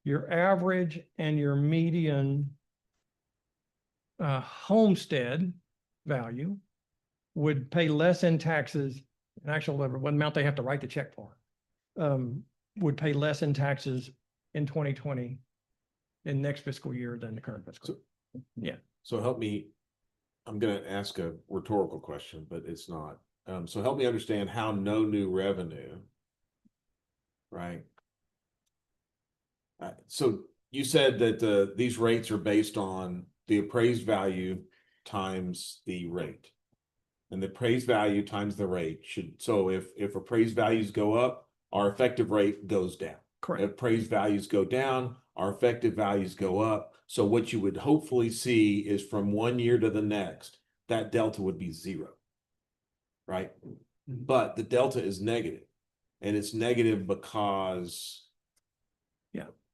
your average and your median homestead value would pay less in taxes, an actual what amount they have to write the check for, would pay less in taxes in 2020 in next fiscal year than the current fiscal. Yeah. So help me, I'm going to ask a rhetorical question, but it's not. So help me understand how no new revenue, right? So you said that these rates are based on the appraised value times the rate. And the appraised value times the rate should, so if appraised values go up, our effective rate goes down. Correct. If appraised values go down, our effective values go up. So what you would hopefully see is from one year to the next, that delta would be zero, right? But the delta is negative, and it's negative because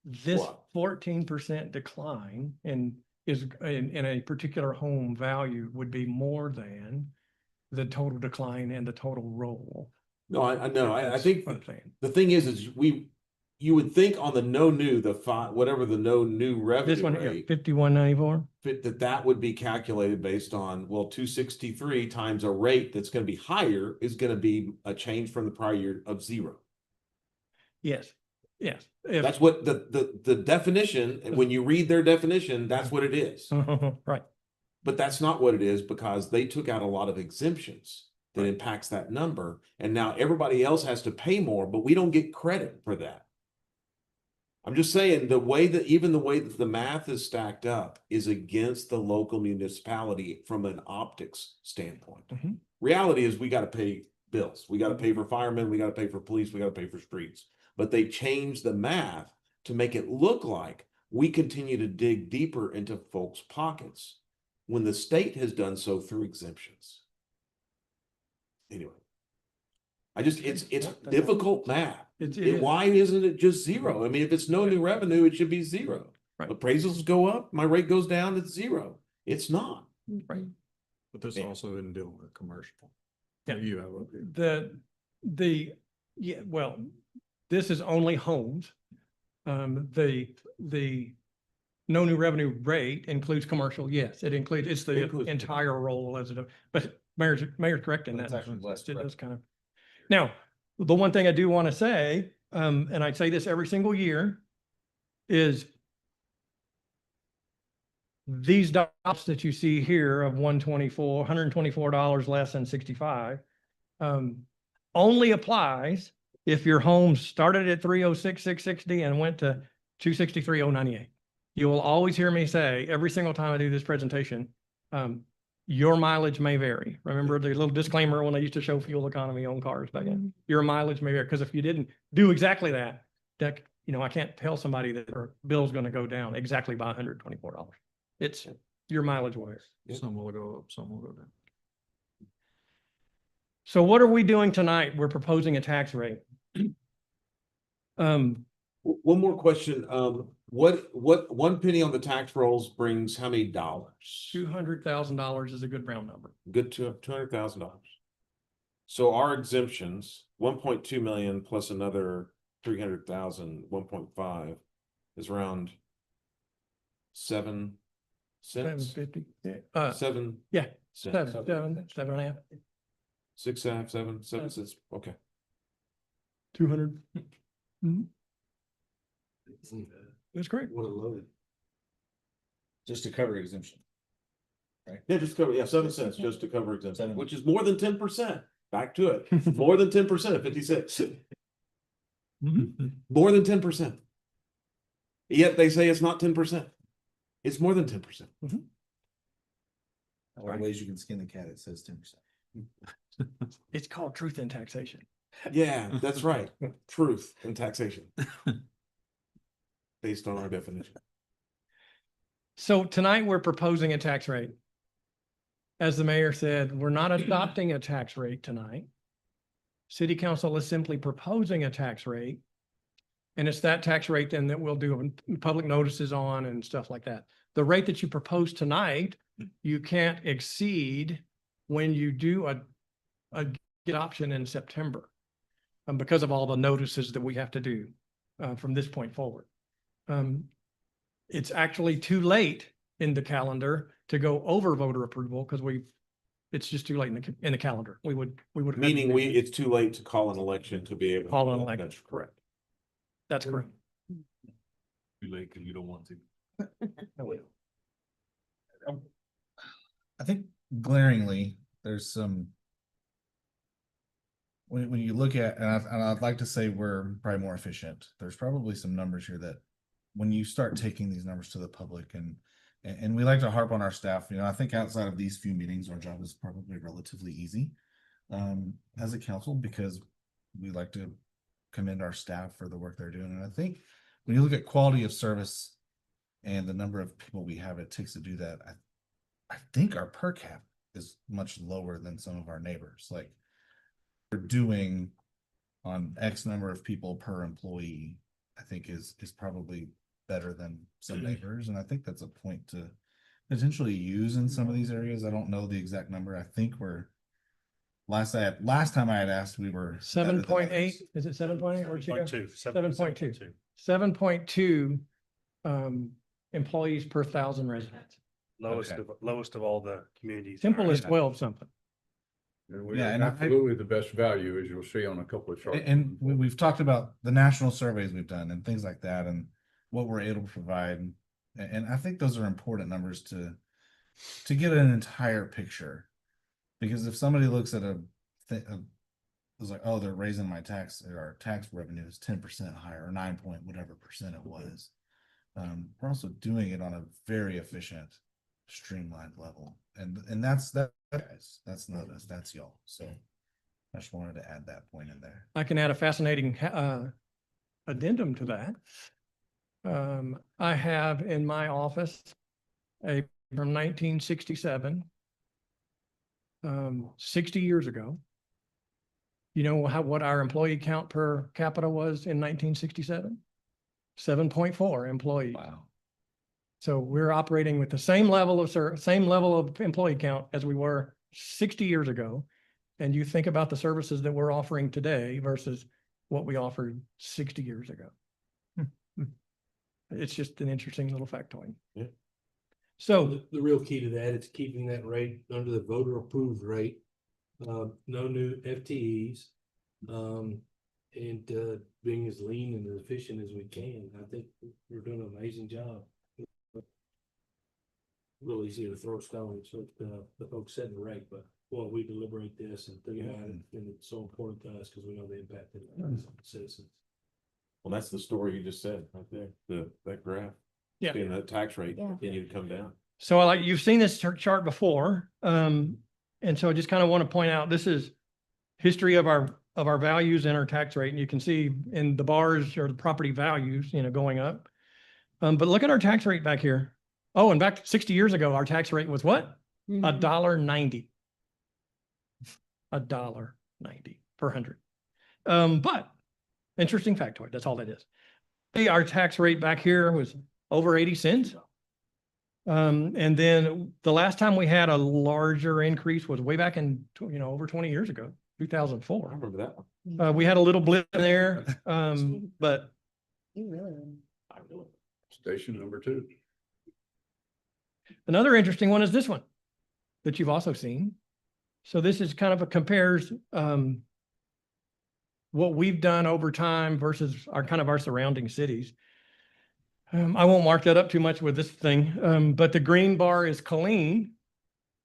this what? 14% decline in a particular home value would be more than the total decline and the total roll. No, I know. I think what I'm saying. the thing is you would think on the no new, whatever the no new revenue This one here, rate, 5194. that would be calculated based on, well, 263 times a rate that's going to be higher is going to be a change from the prior year of zero. Yes. Yes. That's what the definition, when you read their definition, that's what it is. Right. But that's not what it is, because they took out a lot of exemptions that impacts that number. And now everybody else has to pay more, but we don't get credit for that. I'm just saying the way that the math is stacked up is against the local municipality from an optics standpoint. Mm-hmm. Reality is we got to pay bills. We got to pay for firemen. We got to pay for police. We got to pay for streets. But they changed the math to make it look like we continue to dig deeper into folks' pockets when the state has done so through exemptions. Anyway, it's difficult math. Why isn't it just zero? I mean, if it's no new revenue, it should be zero. Right. Appraisals go up, my rate goes down, it's zero. It's not. Right. But this also isn't dealing with commercial. Yeah. You have well, this is only homes. The no new revenue rate includes commercial. Yes, it includes, it's the Includes- entire roll as it, but mayor's correct in But it's that. actually less It does correct. kind of. Now, the one thing I do want to say, and I say this every single year, is these dots that you see here of $124 less than 65, only applies if your home started at 306,660 and went to 263,098. You will always hear me say every single time I do this presentation, your mileage may vary. Remember the little disclaimer when they used to show fuel economy on cars back then? Your mileage may vary, because if you didn't do exactly that, I can't tell somebody that their bill's going to go down exactly by $124. It's your mileage will vary. Some will go up, some will go down. So what are we doing tonight? We're proposing a tax rate. One more question. What 1 penny on the tax rolls brings how many dollars? $200,000 is a good round number. Good to $200,000. So our exemptions, 1.2 million plus another 300,000, 1.5 is around 7 cents. 750. Seven. Yeah, cents. seven and a half, 6.5, 7 cents. Okay. 200. That's great. What a load. Just to cover exemption. Yeah, just cover, 7 cents just to cover exemption, Seven. which is more than 10%. Back to it. More than 10% of 56. More than 10%. Yet they say it's not 10%. It's more than 10%. A lot of ways you can skin the cat, it says 10%. It's called truth in taxation. Yeah, that's right. Truth in taxation. Based on our definition. So tonight we're proposing a tax rate. As the mayor said, we're not adopting a tax rate tonight. City council is simply proposing a tax rate. And it's that tax rate then that we'll do public notices on and stuff like that. The rate that you propose tonight, you can't exceed when you do a adoption in September. Because of all the notices that we have to do from this point forward. It's actually too late in the calendar to go over voter approval because it's just too late in the calendar. We would. Meaning it's too late to call an election to be able. to Call an do that. election. That's correct. That's correct. Too late because you don't want to. I think glaringly, there's some. When you look at, and I'd like to say we're probably more efficient, there's probably some numbers here that when you start taking these numbers to the public and we like to harp on our staff, I think outside of these few meetings, our job is probably relatively easy as a council because we like to commend our staff for the work they're doing. And I think when you look at quality of service and the number of people we have it takes to do that, I think our per cap is much lower than some of our neighbors. Like we're doing on X number of people per employee, I think is probably better than some neighbors. And I think that's a point to potentially use in some of these areas. I don't know the exact number. I think we're last time I had asked, we were 7.8, is it 7.8 or 7.2? 7.2 employees per 1,000 residents. Lowest of all the communities. Simple as 12 something. Yeah, and Absolutely the best value, as you'll see on a couple of charts. And we've talked about the national surveys we've done and things like that and what we're able to provide. And I think those are important numbers to get an entire picture. Because if somebody looks at was like, oh, they're raising my tax, or our tax revenue is 10% higher or 9 point whatever percent it was. We're also doing it on a very efficient, streamlined level. And that's guys, that's not us, that's y'all. So I just wanted to add that point in there. I can add a fascinating addendum to that. I have in my office from 1967, 60 years ago. You know what our employee count per capita was in 1967? 7.4 employees. Wow. So we're operating with the same level of employee count as we were 60 years ago. And you think about the services that we're offering today versus what we offered 60 years ago. It's just an interesting little factoid. Yeah. So The real key to that is keeping that rate under the voter approved rate. No new FTEs. And being as lean and as efficient as we can. I think we're doing an amazing job. Real easy to throw stones at the folks setting the rate, but well, we deliberate this and think about it, and it's so important to us because we know the impact it has on citizens. Well, that's the story you just said right there, that graph. Yeah. Seeing that tax rate Yeah. continue to come down. So like you've seen this chart before. And so I just kind of want to point out, this is history of our values and our tax rate. And you can see in the bars are the property values, going up. But look at our tax rate back here. Oh, and back 60 years ago, our tax rate was what? $1.90. $1.90 per hundred. But interesting factoid. That's all that is. Hey, our tax rate back here was over 80 cents. And then the last time we had a larger increase was way back in, over 20 years ago, I 2004. remember that one. We had a little blip in there, but You really. I really. Station number 2. another interesting one is this one that you've also seen. So this is kind of a compares what we've done over time versus our surrounding cities. I won't mark that up too much with this thing, but the green bar is Killeen.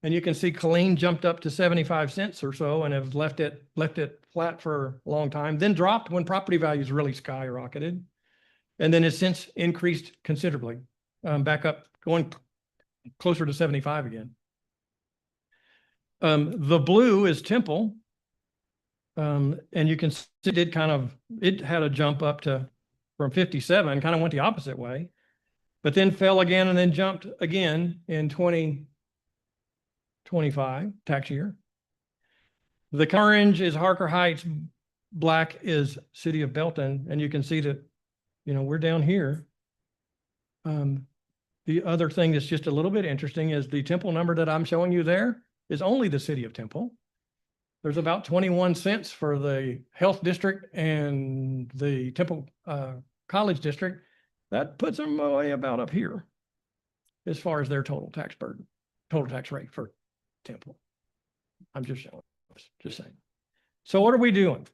And you can see Killeen jumped up to 75 cents or so and have left it flat for a long time, then dropped when property values really skyrocketed. And then has since increased considerably, back up, going closer to 75 again. The blue is Temple. And you can see it had a jump up to from 57, kind of went the opposite way, but then fell again and then jumped again in 2025 tax year. The orange is Harker Heights, black is City of Belton, and you can see that, we're down here. The other thing that's just a little bit interesting is the Temple number that I'm showing you there is only the City of Temple. There's about 21 cents for the health district and the Temple College district. That puts them way about up here as far as their total tax burden, total tax rate for Temple. I'm just showing, just saying. So what are we doing?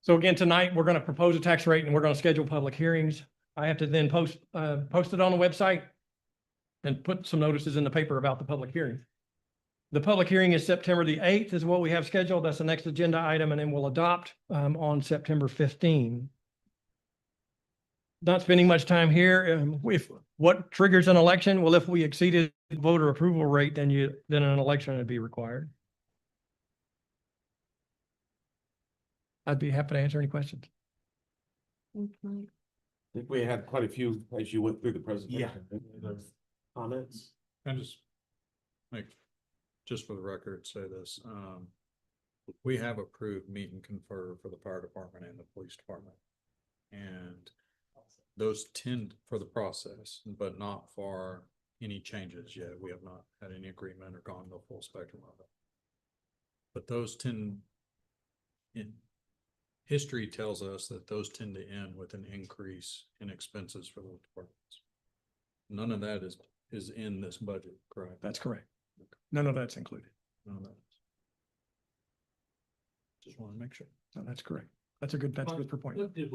So again, tonight we're going to propose a tax rate and we're going to schedule public hearings. I have to then post it on the website and put some notices in the paper about the public hearing. The public hearing is September the 8th is what we have scheduled. That's the next agenda item, and then we'll adopt on September 15. Not spending much time here. If what triggers an election? Well, if we exceeded voter approval rate, then an election would be required. I'd be happy to answer any questions. I think we had quite a few as you went through the presentation. Comments? And just for the record, say this, we have approved meet and confer for the fire department and the police department. And those tend for the process, but not for any changes yet. We have not had any agreement or gone the full spectrum of it. But those history tells us that those tend to end with an increase in expenses for those departments. None of that is in this budget, correct? That's correct. None of that's included. None of that. Just want to make sure. No, that's correct. That's a good point. What did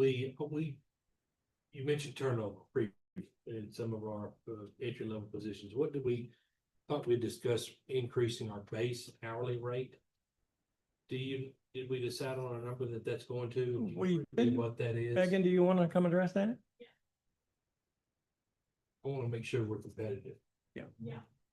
you mentioned turnover in some of our entry level positions. What did we thought we discussed increasing our base hourly rate? Did we decide on a number that's going to? We did. What that is? Megan, do you want to come address that? I want to make sure we're competitive. Yeah,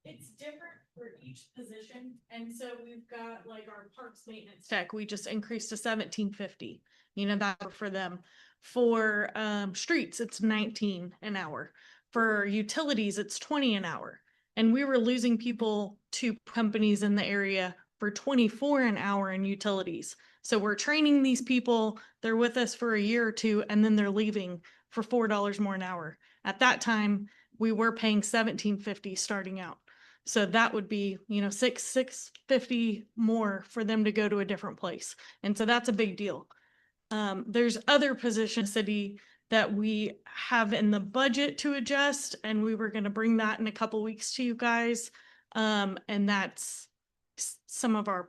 it's different for each position. And so we've got like our parks maintenance tech, we just increased to 1750, that for them. For streets, it's 19 an hour. For utilities, it's 20 an hour. And we were losing people to companies in the area for 24 an hour in utilities. So we're training these people, they're with us for a year or two, and then they're leaving for $4 more an hour. At that time, we were paying $17.50 starting out. So that would be, $650 more for them to go to a different place. And so that's a big deal. There's other positions in the city that we have in the budget to adjust, and we were gonna bring that in a couple weeks to you guys. And that's some of our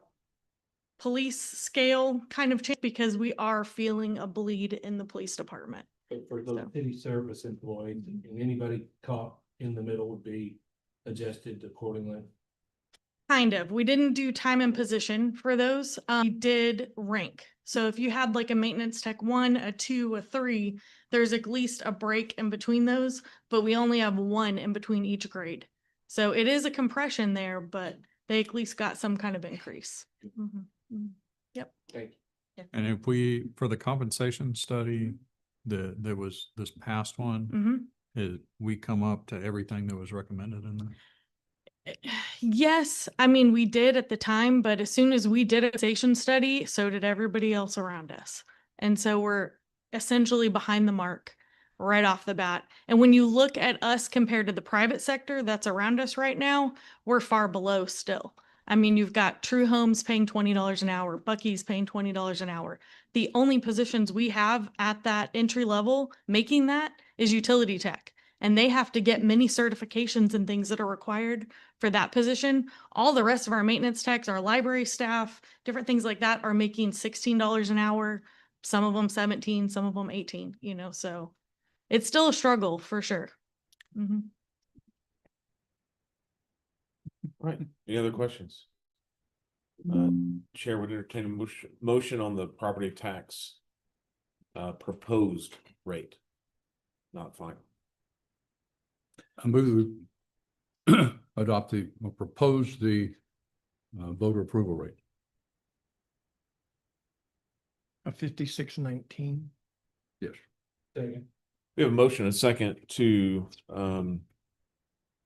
police scale kind of change because we are feeling a bleed in the police department. But for those So. city service employees, and anybody caught in the middle would be adjusted accordingly. Kind of. We didn't do time and position for those. We did rank. So if you had like a maintenance tech 1, a 2, a 3, there's at least a break in between those, but we only have 1 in between each grade. So it is a compression there, but they at least got some kind of increase. Mhm, mhm. Yep. Thank you. And if we, for the compensation study, there was this past one, Mhm. we come up to everything that was recommended in there. Yes, I mean, we did at the time, but as soon as we did a station study, so did everybody else around us. And so we're essentially behind the mark right off the bat. And when you look at us compared to the private sector that's around us right now, we're far below still. I mean, you've got True Homes paying $20 an hour, Bucky's paying $20 an hour. The only positions we have at that entry level making that is utility tech. And they have to get many certifications and things that are required for that position. All the rest of our maintenance techs, our library staff, different things like that are making $16 an hour. Some of them 17, some of them 18, so it's still a struggle for sure. Mhm. All right, any other questions? Chair would entertain a motion on the property tax proposed rate, not final. I move we adopt or propose the voter approval rate. A 5619. Yes. Second. We have a motion and a second to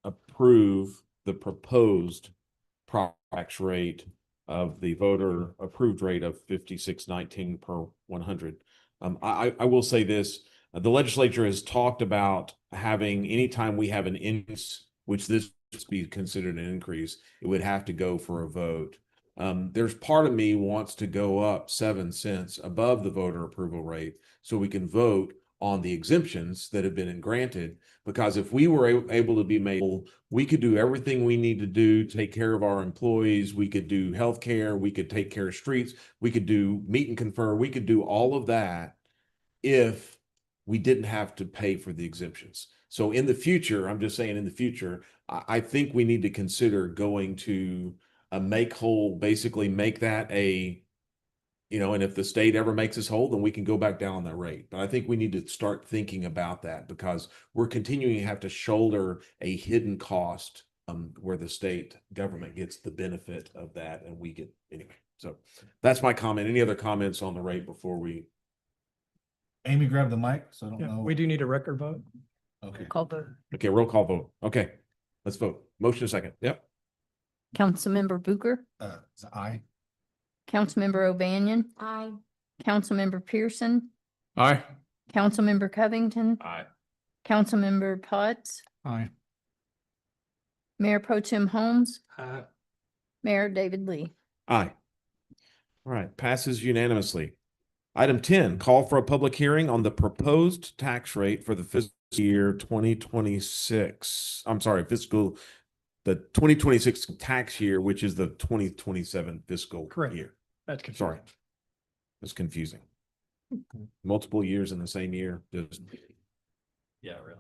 approve the proposed property tax rate of the voter approved rate of 5619 per 100. I will say this, the legislature has talked about having, anytime we have an increase, which this would be considered an increase, it would have to go for a vote. There's part of me wants to go up 7 cents above the voter approval rate so we can vote on the exemptions that have been granted, because if we were able to be made, we could do everything we need to do, take care of our employees, we could do healthcare, we could take care of streets, we could do meet and confer, we could do all of that if we didn't have to pay for the exemptions. So in the future, I'm just saying in the future, I think we need to consider going to a make whole, basically make that a, and if the state ever makes us whole, then we can go back down on that rate. But I think we need to start thinking about that because we're continuing to have to shoulder a hidden cost where the state government gets the benefit of that and we get, anyway. So that's my comment. Any other comments on the rate before we? Amy, grab the mic, so I don't Yeah, know. we do need a record vote. Okay. Call vote. Okay, roll call vote. Okay, let's vote. Motion second. Yep. Councilmember Booker, Is it aye? Councilmember O'Banion, Aye. Councilmember Pearson, Aye. Councilmember Covington, Aye. Councilmember Potts, Aye. Mayor Pro Tem Holmes, Aye. Mayor David Lee. Aye. All right, passes unanimously. Item 10, call for a public hearing on the proposed tax rate for the fiscal year 2026. I'm sorry, the 2026 tax year, which is the 2027 fiscal Correct. year. That's confusing. Sorry. It's confusing. Multiple years in the same year. Just. Yeah, really.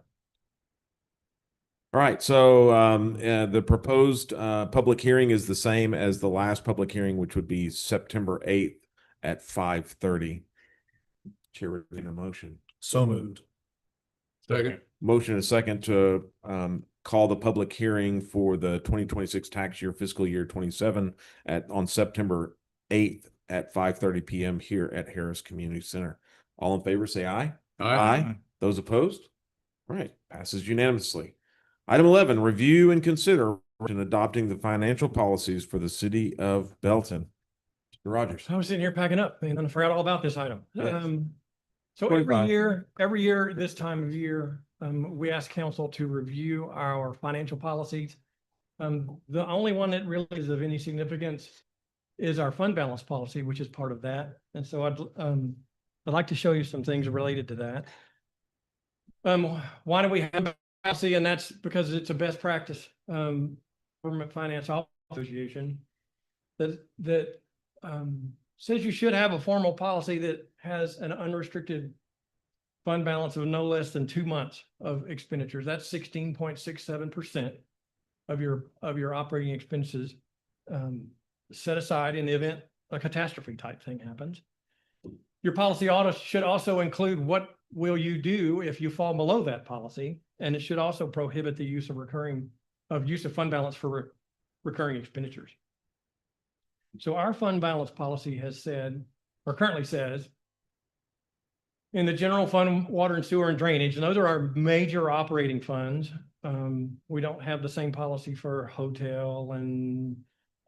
All right, so the proposed public hearing is the same as the last public hearing, which would be September 8th at 5:30. Chair, in a motion. So moved. Second. Motion and a second to call the public hearing for the 2026 tax year, fiscal year 27 on September 8th at 5:30 p.m. here at Harris Community Center. All in favor, say aye. Aye. Those opposed? All right, passes unanimously. Item 11, review and consider in adopting the financial policies for the city of Belton. Mr. Rogers. I was sitting here packing up and I forgot all about this item. Yes. So 25. every year, this time of year, we ask council to review our financial policies. The only one that really is of any significance is our fund balance policy, which is part of that. And so I'd like to show you some things related to that. Why do we have a policy? And that's because it's a best practice, Government Finance Association that says you should have a formal policy that has an unrestricted fund balance of no less than 2 months of expenditures. That's 16.67% of your operating expenses set aside in the event a catastrophe type thing happens. Your policy should also include what will you do if you fall below that policy, and it should also prohibit the use of fund balance for recurring expenditures. So our fund balance policy has said, or currently says, in the general fund, water and sewer and drainage, and those are our major operating funds. We don't have the same policy for hotel and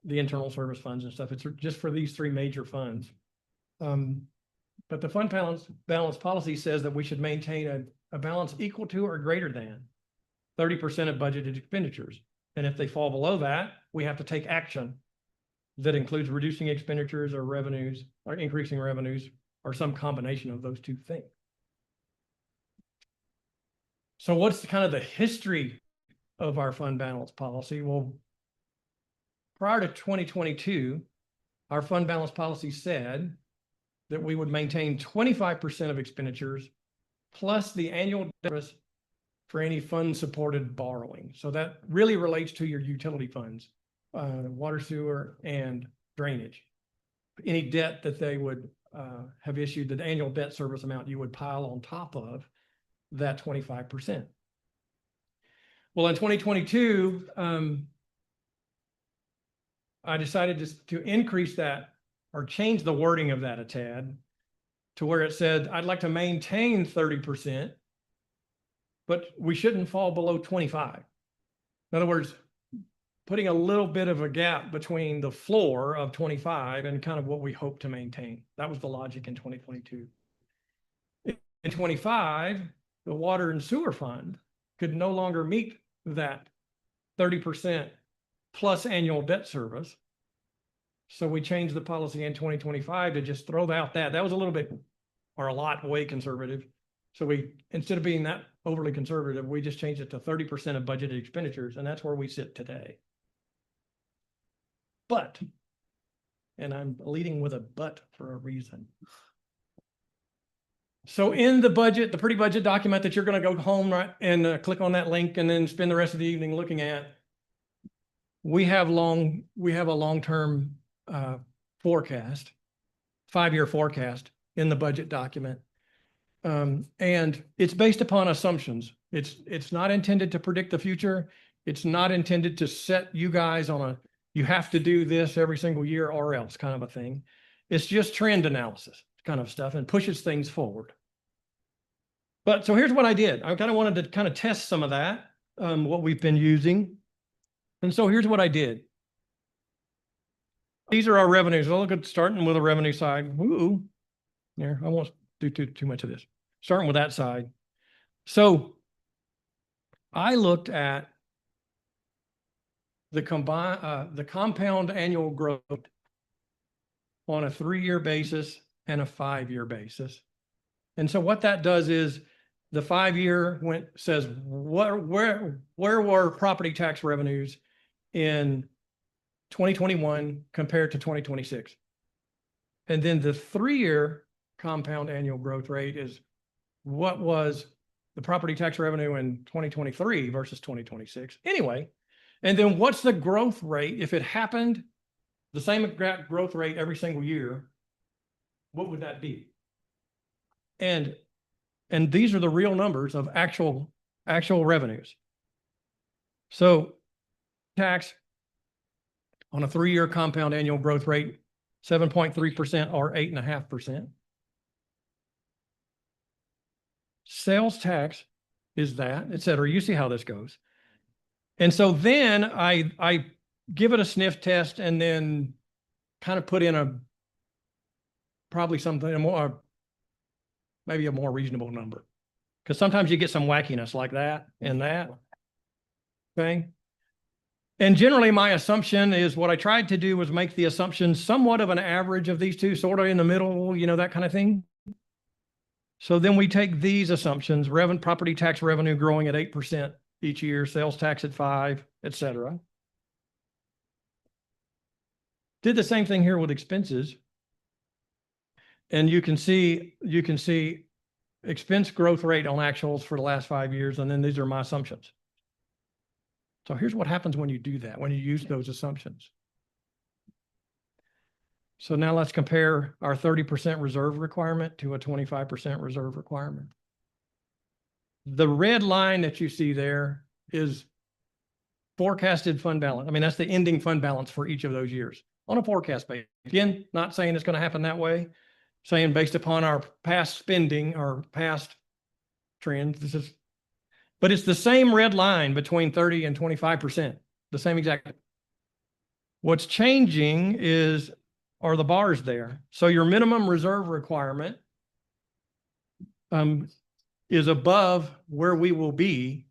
the internal service funds and stuff. It's just for these three major funds. But the fund balance policy says that we should maintain a balance equal to or greater than 30% of budgeted expenditures. And if they fall below that, we have to take action that includes reducing expenditures or revenues or increasing revenues or some combination of those two things. So what's kind of the history of our fund balance policy? Well, prior to 2022, our fund balance policy said that we would maintain 25% of expenditures plus the annual deficit for any fund supported borrowing. So that really relates to your utility funds, water, sewer, and drainage. Any debt that they would have issued, the annual debt service amount you would pile on top of that 25%. Well, in 2022, I decided to increase that or change the wording of that a tad to where it said, I'd like to maintain 30%, but we shouldn't fall below 25. In other words, putting a little bit of a gap between the floor of 25 and kind of what we hope to maintain. That was the logic in 2022. In 25, the water and sewer fund could no longer meet that 30% plus annual debt service. So we changed the policy in 2025 to just throw out that. That was a little bit or a lot way conservative. So we, instead of being that overly conservative, we just changed it to 30% of budgeted expenditures. And that's where we sit today. But, and I'm leading with a but for a reason. So in the budget, the pretty budget document that you're going to go home right and click on that link and then spend the rest of the evening looking at, we have a long-term forecast, 5-year forecast in the budget document. And it's based upon assumptions. It's not intended to predict the future. It's not intended to set you guys on you have to do this every single year or else kind of a thing. It's just trend analysis kind of stuff and pushes things forward. But so here's what I did. I kind of wanted to kind of test some of that, what we've been using. And so here's what I did. These are our revenues. I'll look at starting with the revenue side. Ooh, here, I won't do too much of this. Starting with that side. So I looked at the compound annual growth on a 3-year basis and a 5-year basis. And so what that does is the 5-year says where were property tax revenues in 2021 compared to 2026. And then the 3-year compound annual growth rate is what was the property tax revenue in 2023 versus 2026. Anyway, and then what's the growth rate if it happened the same exact growth rate every single year? What would that be? And these are the real numbers of actual revenues. So tax on a 3-year compound annual growth rate, 7.3% or 8.5%. Sales tax is that, et cetera. You see how this goes. And so then I give it a sniff test and then kind of put in probably something more, maybe a more reasonable number. Because sometimes you get some wackiness like that and that. Okay. And generally my assumption is what I tried to do was make the assumption somewhat of an average of these two, sort of in the middle, that kind of thing. So then we take these assumptions, property tax revenue growing at 8% each year, sales tax at 5%, et cetera. Did the same thing here with expenses. And you can see expense growth rate on actuals for the last 5 years, and then these are my assumptions. So here's what happens when you do that, when you use those assumptions. So now let's compare our 30% reserve requirement to a 25% reserve requirement. The red line that you see there is forecasted fund balance. I mean, that's the ending fund balance for each of those years on a forecast basis. Again, not saying it's going to happen that way, saying based upon our past spending or past trends, but it's the same red line between 30 and 25%, the same exact. What's changing are the bars there. So your minimum reserve requirement is above where we will be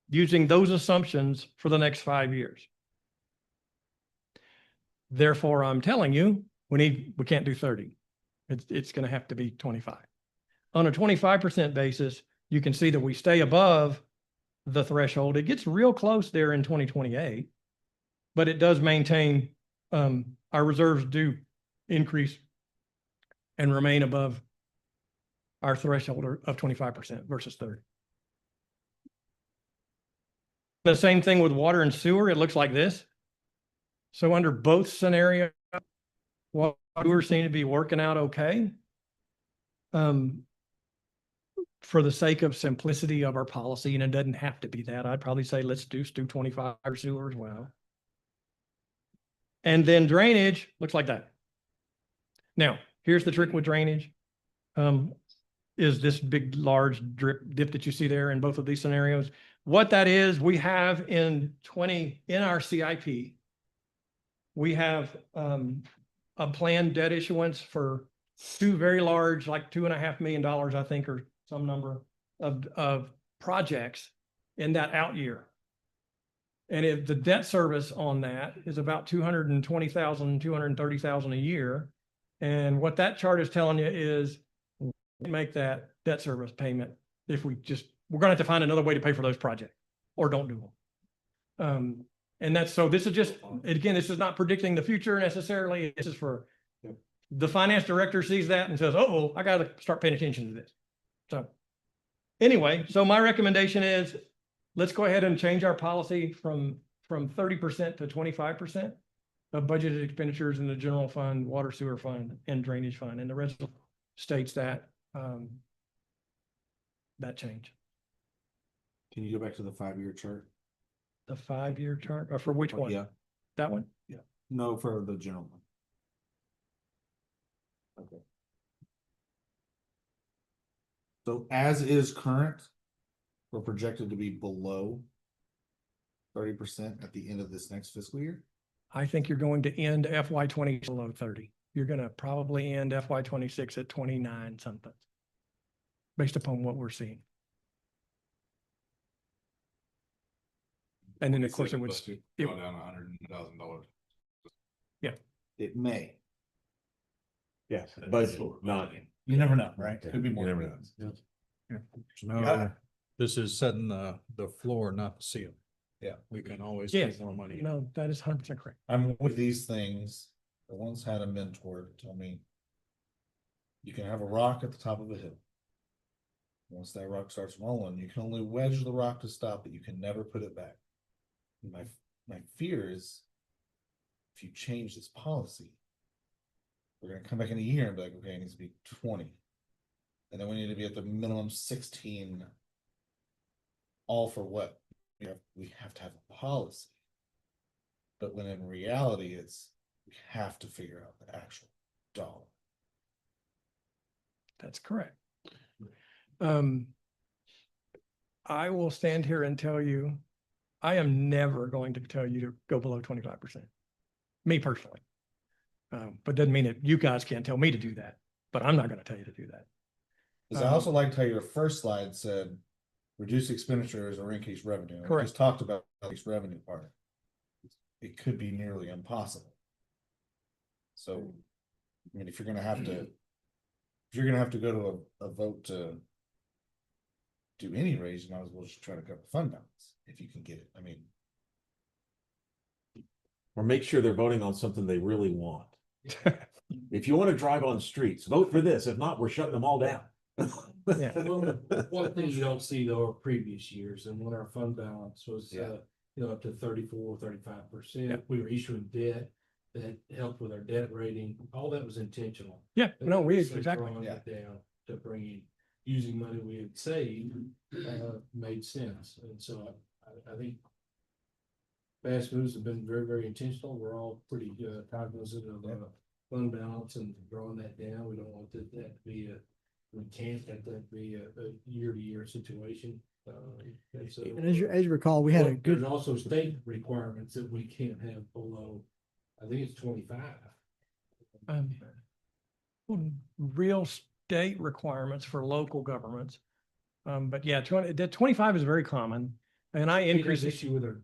using those assumptions for the next 5 years. Therefore, I'm telling you, we can't do 30. It's going to have to be 25. On a 25% basis, you can see that we stay above the threshold. It gets real close there in 2028, but it does maintain, our reserves do increase and remain above our threshold of 25% versus 30. The same thing with water and sewer. It looks like this. So under both scenarios, water and sewer seem to be working out okay. For the sake of simplicity of our policy, and it doesn't have to be that, I'd probably say let's do 25 sewer as well. And then drainage looks like that. Now, here's the trick with drainage. Is this big, large dip that you see there in both of these scenarios. What that is, we have in our CIP, we have a planned debt issuance for 2 very large, like $2.5 million, I think, or some number of projects in that out year. And if the debt service on that is about $220,000, $230,000 a year, and what that chart is telling you is we make that debt service payment if we're going to have to find another way to pay for those projects or don't do them. And this is just, again, this is not predicting the future necessarily. This is for the finance director sees that and says, oh, I got to start paying attention to this. So anyway, so my recommendation is let's go ahead and change our policy from 30% to 25% of budgeted expenditures in the general fund, water sewer fund, and drainage fund. And the rest states that change. Can you go back to the 5-year chart? The 5-year chart, or for which one? Yeah. That one? Yeah. No, for the general one. Okay. So as is current, we're projected to be below 30% at the end of this next fiscal year. I think you're going to end FY20 below 30. You're going to probably end FY26 at 29 something, based upon what we're seeing. And then of course it would go down $100,000. Yeah, it may. Yes, but not. You never know, right? Yeah, Could be more. you never know. No, this is setting the floor, not the ceiling. Yeah. We can always Yes. get more money. no, that is 100% correct. I'm with these things. I once had a mentor tell me you can have a rock at the top of a hill. Once that rock starts rolling, you can only wedge the rock to stop it. You can never put it back. And my fear is if you change this policy, we're going to come back in a year and be like, okay, it needs to be 20. And then we need to be at the minimum 16. All for what? We have to have a policy. But when in reality, we have to figure out the actual dollar. That's correct. I will stand here and tell you, I am never going to tell you to go below 25%. Me personally. But doesn't mean that you guys can't tell me to do that, but I'm not going to tell you to do that. Because I also liked how your first slide said reduce expenditures or increase revenue. We Correct. just talked about this revenue part. It could be nearly impossible. So, I mean, if you're if you're gonna have to go to a vote to do any raise, you might as well just try to cover fund balance, if you can get it. I mean, Or make sure they're voting on something they really want. If you want to drive on streets, vote for this. If not, we're shutting them all down. Yeah. Well, one thing you don't see though are previous years and when our fund balance was, Yeah. Up to 35%. We were issuing debt that helped with our debt rating. All that was intentional. Yeah, no, we, So exactly. drawing it down to bringing, using money we had saved, made sense. And so I think fast moves have been very, very intentional. We're all pretty cognizant of fund balance and drawing that down. We don't want that to be we can't let that be a year-to-year situation. And so- And as you recall, we had a Well, good, There's also state requirements that we can't have below, I think it's 25. Real state requirements for local governments. But yeah, 25 is very common, and I Increase increase. issue with our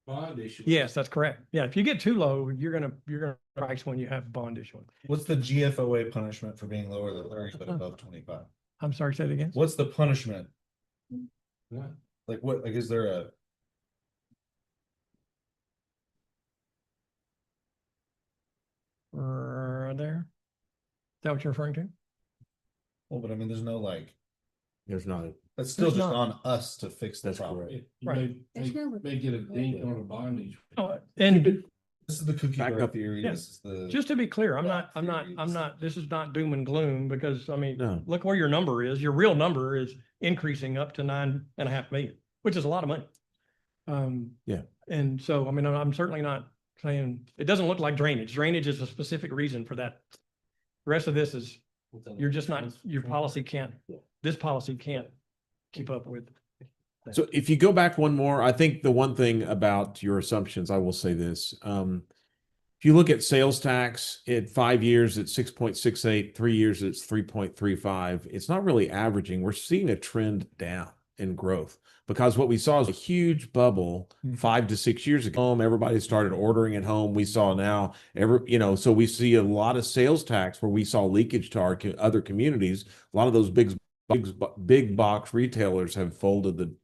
bond issue. Yes, that's correct. Yeah, if you get too low, you're gonna price when you have bond issuance. what's the GFOA punishment for being lower than 30 but above 25? I'm sorry, say it again. What's the punishment? Yeah. Like what, like is there a, There. Is that what you're referring to? well, but I mean, there's no like, There's not. that's still There's just not. on us to fix the That's problem. correct. You Right. may get a dink on a bond issue. And This is the cookie Back cutter up. theory. Yeah. This is the. just to be clear, I'm not, this is not doom and gloom because, I mean, No. look where your number is. Your real number is increasing up to 9.5 million, which is a lot of money. Yeah. And so, I mean, I'm certainly not saying, it doesn't look like drainage. Drainage is a specific reason for that. The rest of this is, you're just not, your policy can't, this policy can't keep up with. So if you go back one more, I think the one thing about your assumptions, I will say this. If you look at sales tax at 5 years, it's 6.68, 3 years, it's 3.35. It's not really averaging. We're seeing a trend down in growth because what we saw is a huge bubble 5 to 6 years ago. Everybody started ordering at home. We saw now so we see a lot of sales tax where we saw leakage to our other communities. A lot of those big box retailers have folded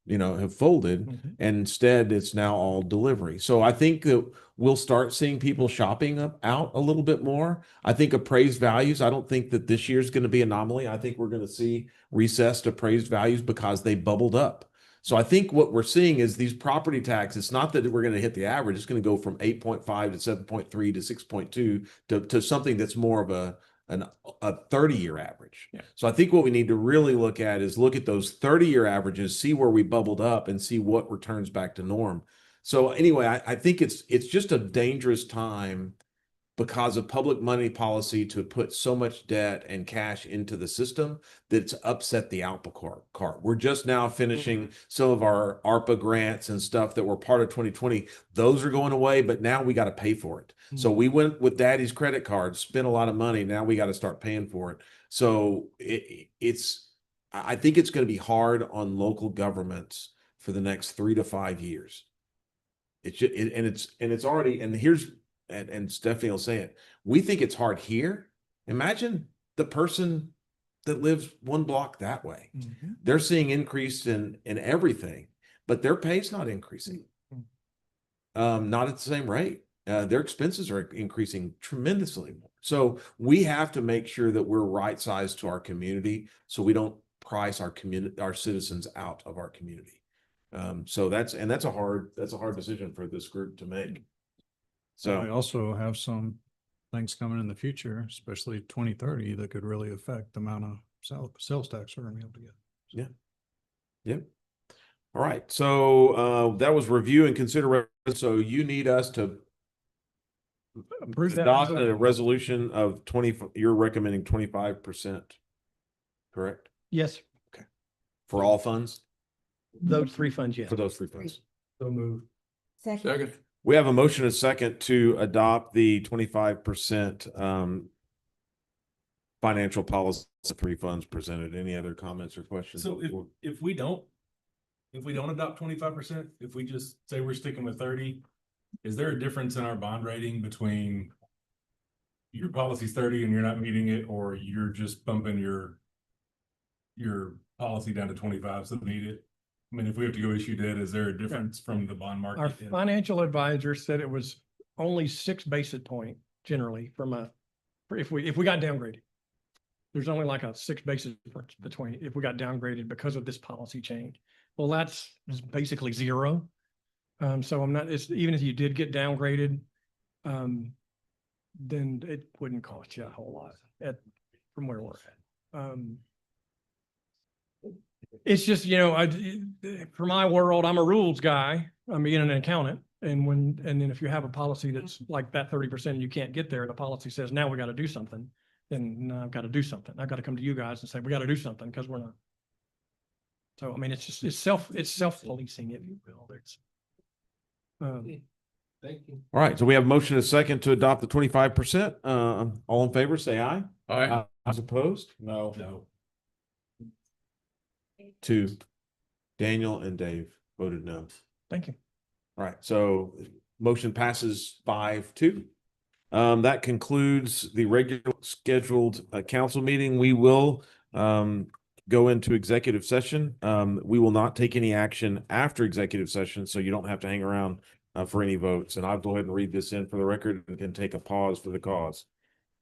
and instead it's now all delivery. So I think that we'll start seeing people shopping out a little bit more. I think appraised values, I don't think that this year's going to be an anomaly. I think we're going to see recessed appraised values because they bubbled up. So I think what we're seeing is these property tax, it's not that we're going to hit the average. It's going to go from 8.5 to 7.3 to 6.2 to something that's more of a 30-year average. Yeah. So I think what we need to really look at is look at those 30-year averages, see where we bubbled up and see what returns back to norm. So anyway, I think it's just a dangerous time because of public money policy to put so much debt and cash into the system that's upset the apple cart. We're just now finishing some of our ARPA grants and stuff that were part of 2020. Those are going away, but now we got to pay for it. So we went with daddy's credit card, spent a lot of money. Now we got to start paying for it. So I think it's going to be hard on local governments for the next 3 to 5 years. It's already, and Stephanie will say it. We think it's hard here. Imagine the person that lives one block that way. They're seeing increase in everything, but their pay's not increasing. Not at the same rate. Their expenses are increasing tremendously more. So we have to make sure that we're right sized to our community so we don't price our citizens out of our community. So that's a hard decision for this group to make. So we So also have some things coming in the future, especially 2030, that could really affect the amount of sales tax we're gonna be able to get. Yep. All right. So that was review and consideration. So you need us to Approve that adopt a resolution. resolution of 20, you're recommending 25%, correct? Yes, For all funds? those three funds, yes. For those 3 funds. So move. Second. We have a motion and a second to adopt the 25% financial policy 3 funds presented. Any other comments or questions? So if we don't adopt 25%, if we just say we're sticking with 30, is there a difference in our bond rating between your policy's 30 and you're not meeting it, or you're just bumping your policy down to 25, so they need it. I mean, if we have to go issue debt, is there a difference from the bond Our market? financial advisor said it was only 6 basis point generally if we got downgraded. There's only like a 6 basis points between if we got downgraded because of this policy change. Well, that's basically zero. So even if you did get downgraded, then it wouldn't cost you a whole lot from where we're at. It's just, for my world, I'm a rules guy. I'm being an accountant. And then if you have a policy that's like that 30% and you can't get there, the policy says, now we got to do something. Then I've got to do something. I've got to come to you guys and say, we got to do something because we're not. So, I mean, it's self-policing, if you will. Thank you. All right, so we have a motion and a second to adopt the 25%. All in favor, say aye. Aye. As opposed? No. No. Two. Daniel and Dave voted no. Thank you. All right, so motion passes 5-2. That concludes the regular scheduled council meeting. We will go into executive session. We will not take any action after executive session, so you don't have to hang around for any votes. And I'll go ahead and read this in for the record and can take a pause for the cause.